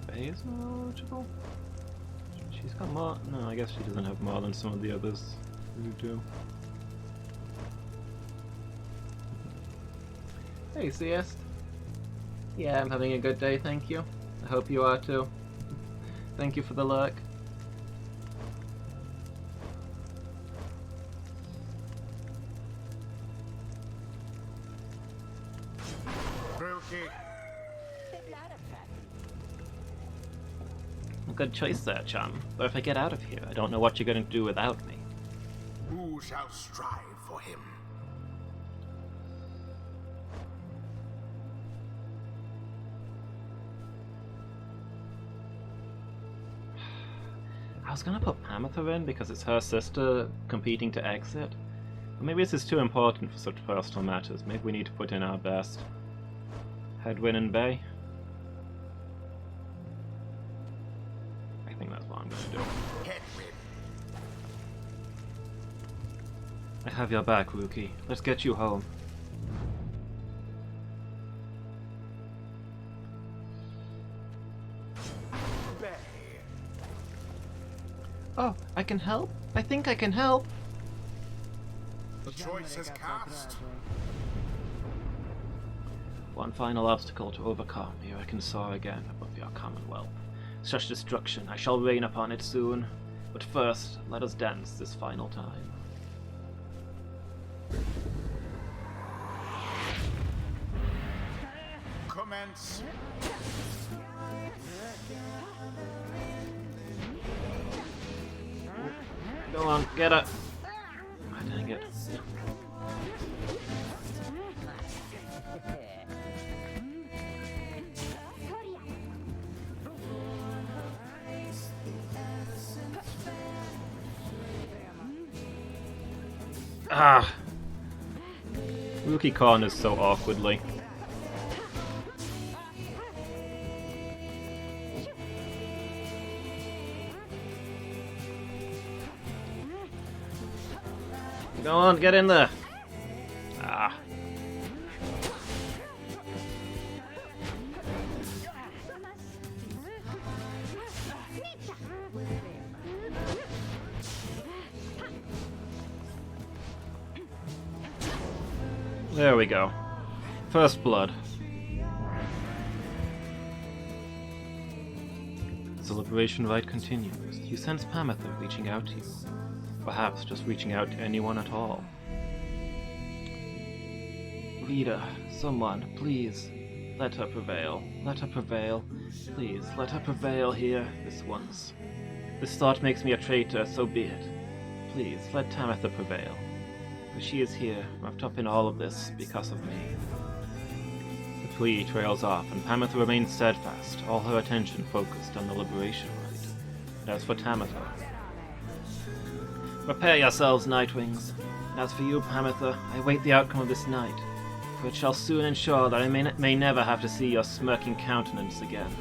Faye is not eligible? She's got more. No, I guess she doesn't have more than some of the others who do. Hey, Siest. Yeah, I'm having a good day, thank you. I hope you are too. Thank you for the lurk. Good choice there, chum. But if I get out of here, I don't know what you're going to do without me. Who shall strive for him? I was going to put Tamitha in because it's her sister competing to exit. But maybe this is too important for such personal matters. Maybe we need to put in our best. Hedwyn and Bay. I think that's what I'm going to do. I have your back, Rookie. Let's get you home. Oh, I can help? I think I can help. The choice is cast. One final obstacle to overcome ere I can soar again above your Commonwealth. Such destruction, I shall rain upon it soon. But first, let us dance this final time. Commence. Go on, get it. Oh, dang it. Ah! Rookie corners so awkwardly. Go on, get in there. Ah. There we go. First blood. As the liberation rite continues, you sense Pamitha reaching out to you. Perhaps just reaching out to anyone at all. Rita, someone, please, let her prevail. Let her prevail. Please, let her prevail here, this once. This thought makes me a traitor, so be it. Please, let Tamitha prevail. For she is here, wrapped up in all of this, because of me. The plea trails off, and Pamitha remains steadfast, all her attention focused on the liberation rite. And as for Tamitha... Prepare yourselves, Nightwings. As for you, Pamitha, I wait the outcome of this night, for it shall soon ensure that I may never have to see your smirking countenance again.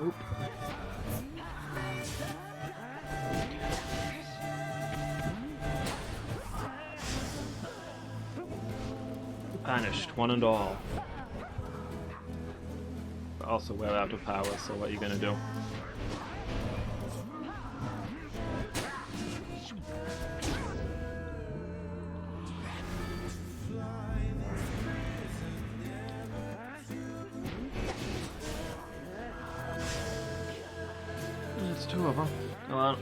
Oop. Banished, one and all. But also we're out of power, so what are you gonna do? There's two of them. Come on.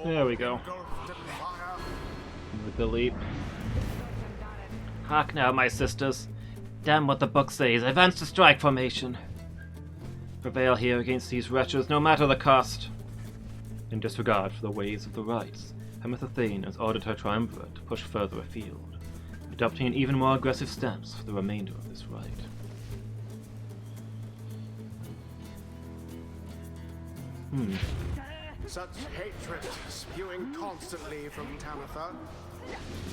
There we go. With the leap. Hark now, my sisters. Damn what the book says. Advance to strike formation. Prevail here against these wretches, no matter the cost. In disregard for the ways of the rites, Pamitha Thane has ordered her triumvirate to push further afield, adopting an even more aggressive stance for the remainder of this rite. Such hatred spewing constantly from Tamitha,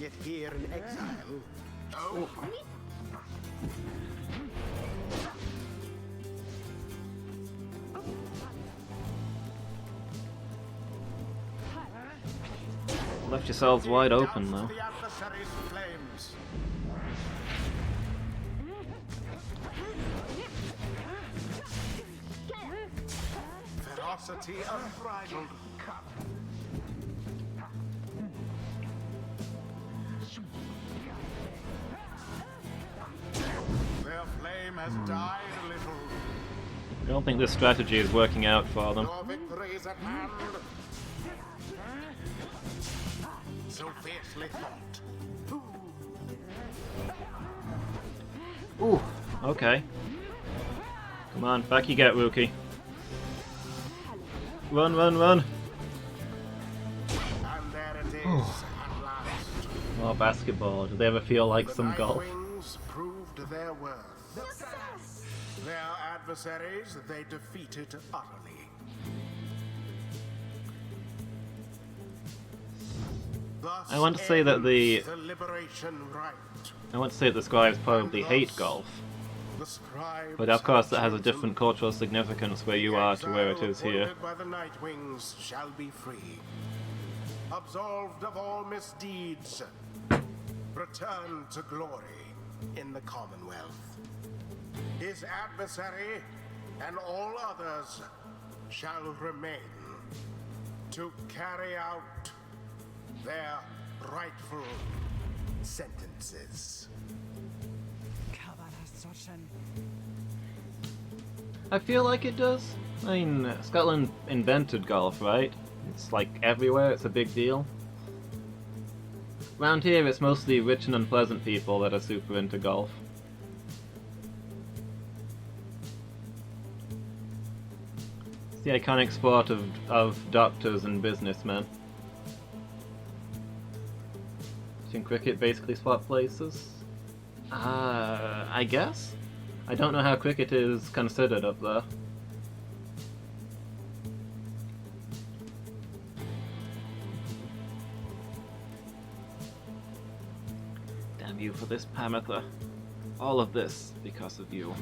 yet here in exile. Oh. Left yourselves wide open, though. The adversary's flames. Ferocity unbridled. Their flame has died a little. I don't think this strategy is working out for them. Your victory is at hand. So fiercely fought. Ooh, okay. Come on, back you get, Rookie. Run, run, run! And there it is at last. More basketball. Do they ever feel like some golf? Nightwings proved their worth. Their adversaries they defeated utterly. Thus I want to say that the liberation rite. I want to say that the scribes probably hate golf, The scribes but of course that has a have different cultural significance where you are to where it is here. appointed by the Nightwings shall be free, absolved of all misdeeds, return to glory in the Commonwealth. His adversary and all others shall remain to carry out their rightful sentences. I feel like it does. I mean, Scotland invented golf, right? It's like everywhere, it's a big deal. Around here, it's mostly rich and unpleasant people that are super into golf. It's the iconic sport of doctors and businessmen. Can cricket basically swap places? I guess? I don't know how cricket is considered up there. Damn you for this, Pamitha. All of this because of you.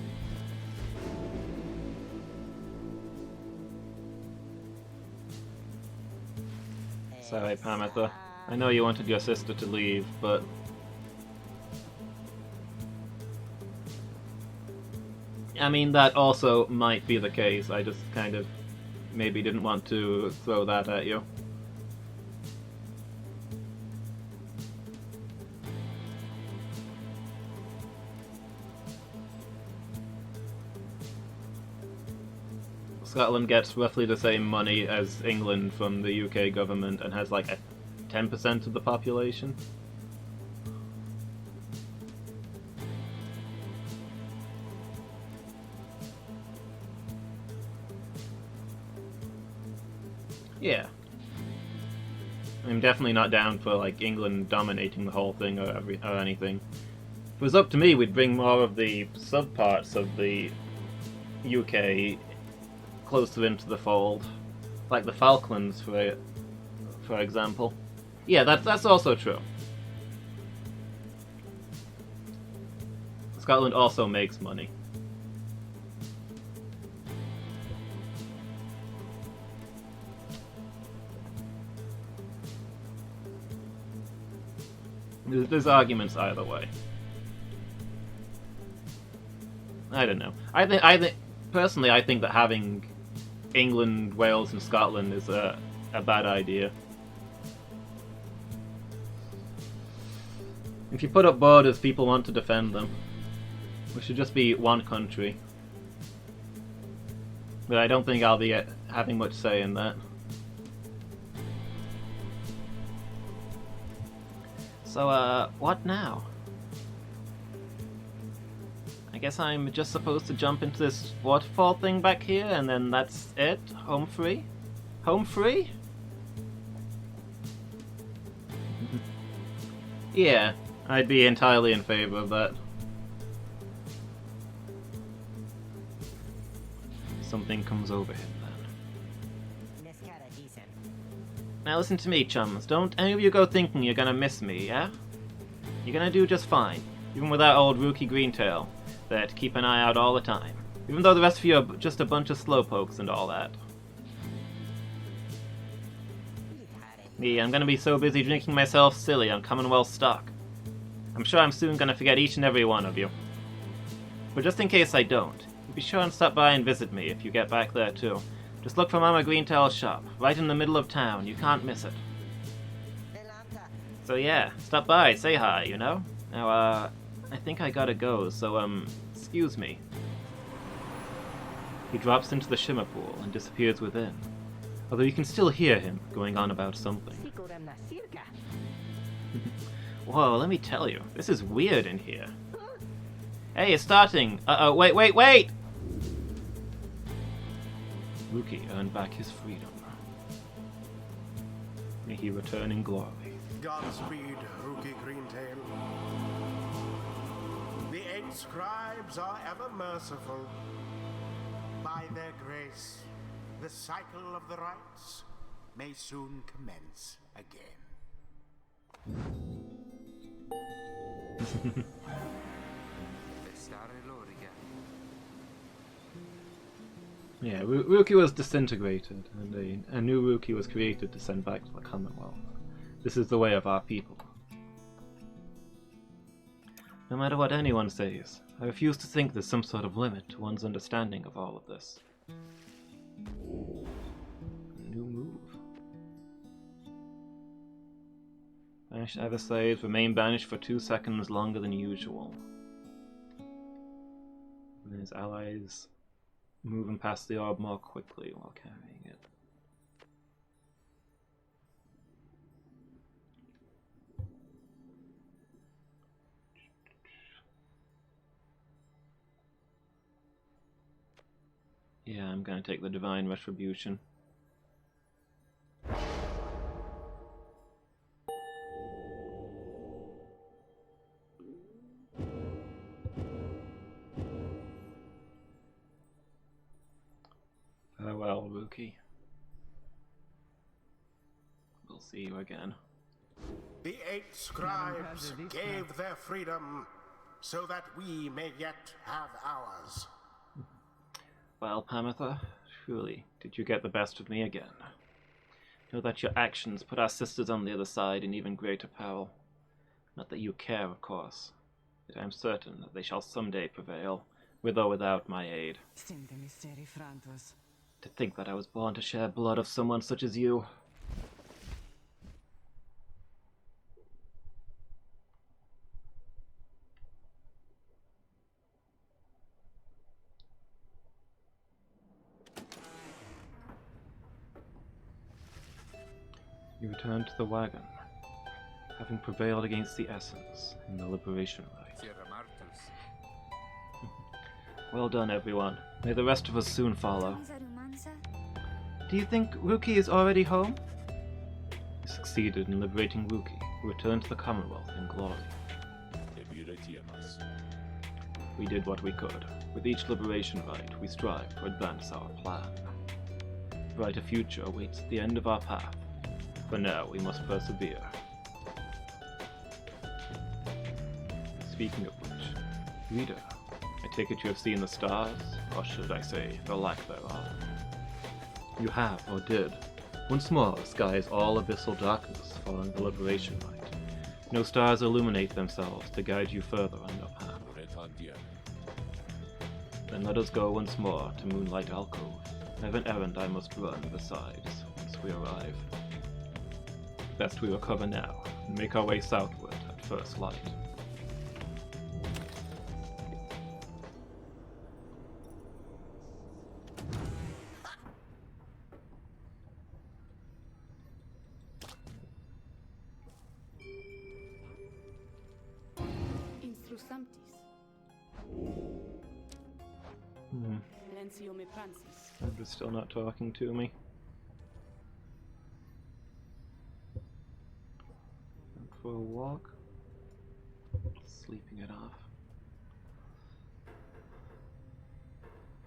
Sorry, Pamitha. I know you wanted your sister to leave, but... I mean, that also might be the case. I just kind of maybe didn't want to throw that at you. Scotland gets roughly the same money as England from the UK government and has like 10% of the population. Yeah. I'm definitely not down for like England dominating the whole thing or anything. If it was up to me, we'd bring more of the subparts of the UK closer into the fold, like the Falklands, for example. Yeah, that's also true. Scotland also makes money. There's arguments either way. I don't know. I think personally, I think that having England, Wales, and Scotland is a bad idea. If you put up borders, people want to defend them. We should just be one country. But I don't think I'll be having much say in that. So, what now? I guess I'm just supposed to jump into this waterfall thing back here, and then that's it? Home free? Home free? Yeah, I'd be entirely in favor of that. Something comes over him then. Now listen to me, chums. Don't any of you go thinking you're gonna miss me, yeah? You're gonna do just fine, even with that old rookie Greentail that keep an eye out all the time. Even though the rest of you are just a bunch of slowpokes and all that. Me, I'm gonna be so busy drinking myself silly on Commonwealth stock. I'm sure I'm soon gonna forget each and every one of you. But just in case I don't, be sure and stop by and visit me if you get back there too. Just look for Mama Greentail's shop, right in the middle of town. You can't miss it. So yeah, stop by, say hi, you know? Now, I think I gotta go, so, excuse me. He drops into the shimmer pool and disappears within, although you can still hear him going on about something. Whoa, let me tell you, this is weird in here. Hey, it's starting! Uh-oh, wait! Rookie earned back his freedom. May he return in glory. Godspeed, Rookie Greentail. The 8 scribes are ever merciful. By their grace, the cycle of the rites may soon commence again. Yeah, Rookie was disintegrated, and a new Rookie was created to send back to the Commonwealth. This is the way of our people. No matter what anyone says, I refuse to think there's some sort of limit to one's understanding of all of this. New move. Banished ever slaves remain banished for 2 seconds longer than usual. And his allies moving past the orb more quickly while carrying it. Yeah, I'm gonna take the Divine Retribution. Farewell, rookie. We'll see you again. The 8 scribes gave their freedom so that we may yet have ours. Well, Pamitha, truly, did you get the best of me again? Know that your actions put our sisters on the other side in even greater peril. Not that you care, of course, yet I am certain that they shall someday prevail, with or without my aid. To think that I was born to share blood of someone such as you. You return to the wagon, having prevailed against the Essence in the Liberation Rite. Well done, everyone. May the rest of us soon follow. Do you think Ruki is already home? You succeeded in liberating Ruki, who returned to the Commonwealth in glory. We did what we could. With each liberation rite, we strive to advance our plan. A brighter future awaits at the end of our path. For now, we must persevere. Speaking of which, reader, I take it you have seen the stars, or should I say, the lack thereof. You have, or did. Once more, the sky is all abyssal darkness following the liberation rite. No stars illuminate themselves to guide you further on your path. Then let us go once more to Moonlight Alcove. I have an errand I must run besides, once we arrive. Best we recover now, and make our way southward at first light. Sandra's still not talking to me. Out for a walk. Sleeping it off.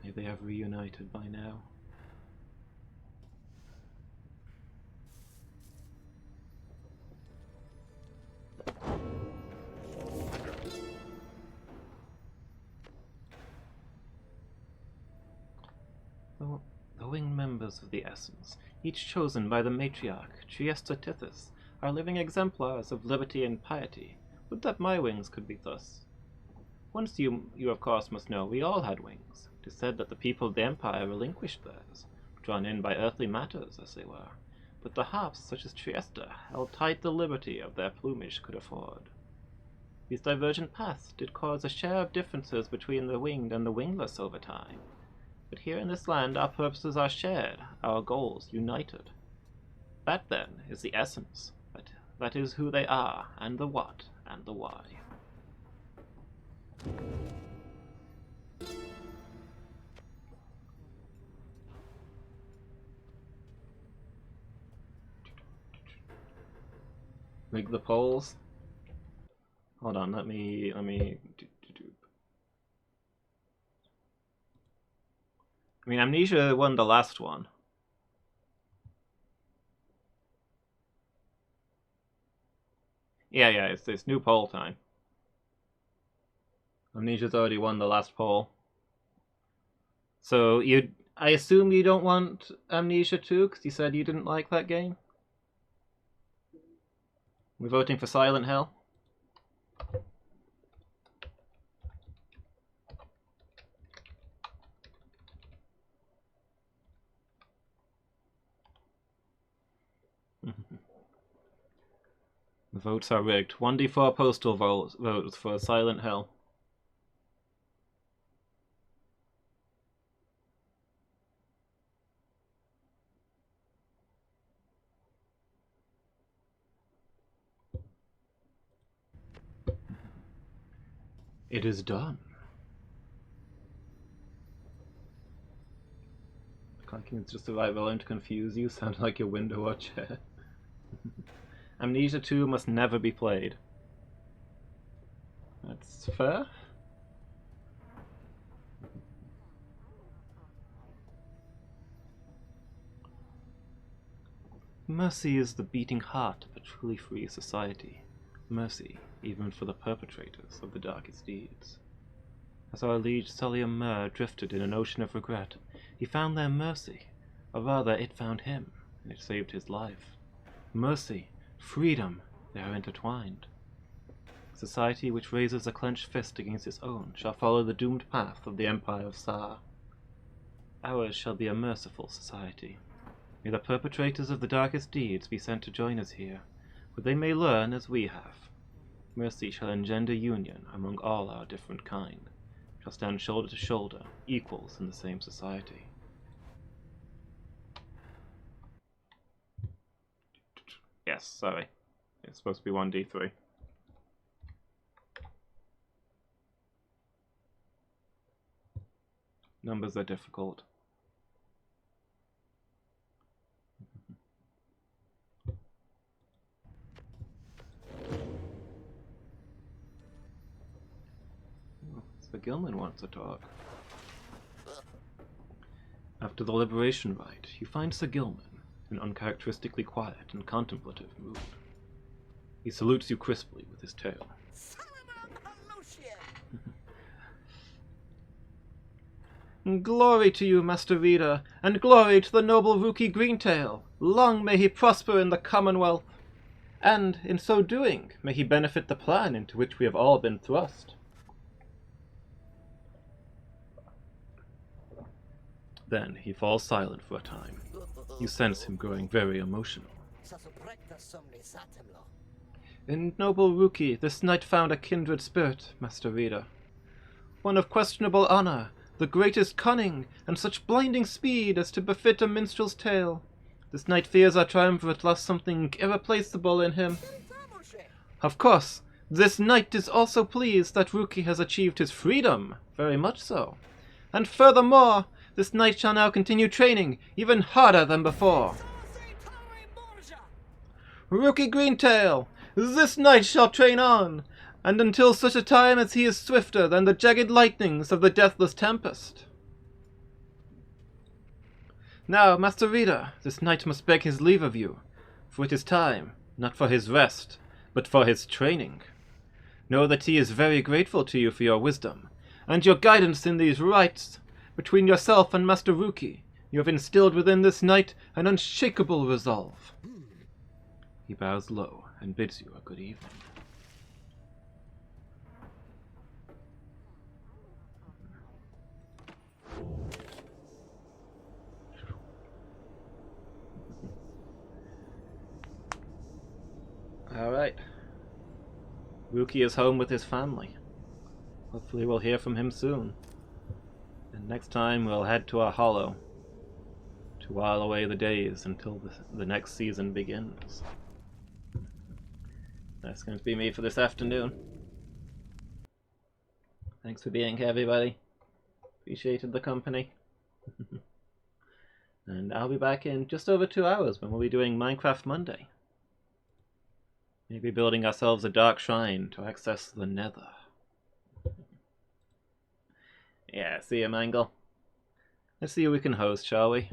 May they have reunited by now. The winged members of the Essence, each chosen by the matriarch, Triesta Tithys, are living exemplars of liberty and piety. Would that my wings could be thus. Once you of course must know, we all had wings. It is said that the people of the Empire relinquished theirs, drawn in by earthly matters, as they were. But the harps, such as Triesta, held tight the liberty of their plumage could afford. These divergent paths did cause a share of differences between the winged and the wingless over time. But here in this land our purposes are shared, our goals united. That, then, is the essence. That is who they are, and the what, and the why. Rig the polls. Hold on, let me I mean, Amnesia won the last one. Yeah, it's new poll time. Amnesia's already won the last poll. So I assume you don't want Amnesia 2, because you said you didn't like that game? We're voting for Silent Hill? The votes are rigged. 1d4 postal votes for Silent Hill. It is done. Clanking is just the right volume to confuse you. Sound like your window or chair. Amnesia 2 must never be played. That's fair. Mercy is the beating heart of a truly free society. Mercy, even for the perpetrators of the darkest deeds. As our liege Sulliam Mur drifted in an ocean of regret, he found there mercy, or rather it found him, and it saved his life. Mercy, freedom, they are intertwined. A society which raises a clenched fist against its own shall follow the doomed path of the Empire of Sar. Ours shall be a merciful society. May the perpetrators of the darkest deeds be sent to join us here, where they may learn as we have. Mercy shall engender union among all our different kind, shall stand shoulder to shoulder, equals in the same society. Yes, sorry. It's supposed to be 1d3. Numbers are difficult. Sir Gilman wants to talk. After the liberation rite, you find Sir Gilman in uncharacteristically quiet and contemplative mood. He salutes you crisply with his tail. Glory to you, Master Reader, and glory to the noble Rookie Greentail. Long may he prosper in the Commonwealth, and, in so doing, may he benefit the plan into which we have all been thrust. Then he falls silent for a time. You sense him growing very emotional. In noble Rookie, this knight found a kindred spirit, Master Reader. One of questionable honor, the greatest cunning, and such blinding speed as to befit a minstrel's tale. This knight fears our triumvirate lost something irreplaceable in him. Of course, this knight is also pleased that Rookie has achieved his freedom, very much so. And furthermore, this knight shall now continue training, even harder than before. Rookie Greentail, this knight shall train on, and until such a time as he is swifter than the jagged lightnings of the deathless tempest. Now, Master Reader, this knight must beg his leave of you, for it is time, not for his rest, but for his training. Know that he is very grateful to you for your wisdom, and your guidance in these rites. Between yourself and Master Rookie, you have instilled within this knight an unshakable resolve. He bows low and bids you a good evening. Alright. Rookie is home with his family. Hopefully we'll hear from him soon. And next time we'll head to our hollow to while away the days until the next season begins. That's going to be me for this afternoon. Thanks for being here, everybody. Appreciated the company. And I'll be back in just over 2 hours when we'll be doing Minecraft Monday. Maybe building ourselves a dark shrine to access the Nether. Yeah, see you, Mangle. Let's see who we can host, shall we?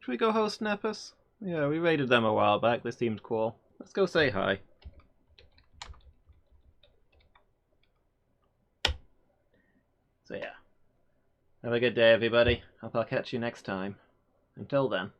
Should we go host Nepus? Yeah, we raided them a while back. This seemed cool. Let's go say hi. So yeah. Have a good day, everybody. Hope I'll catch you next time. Until then.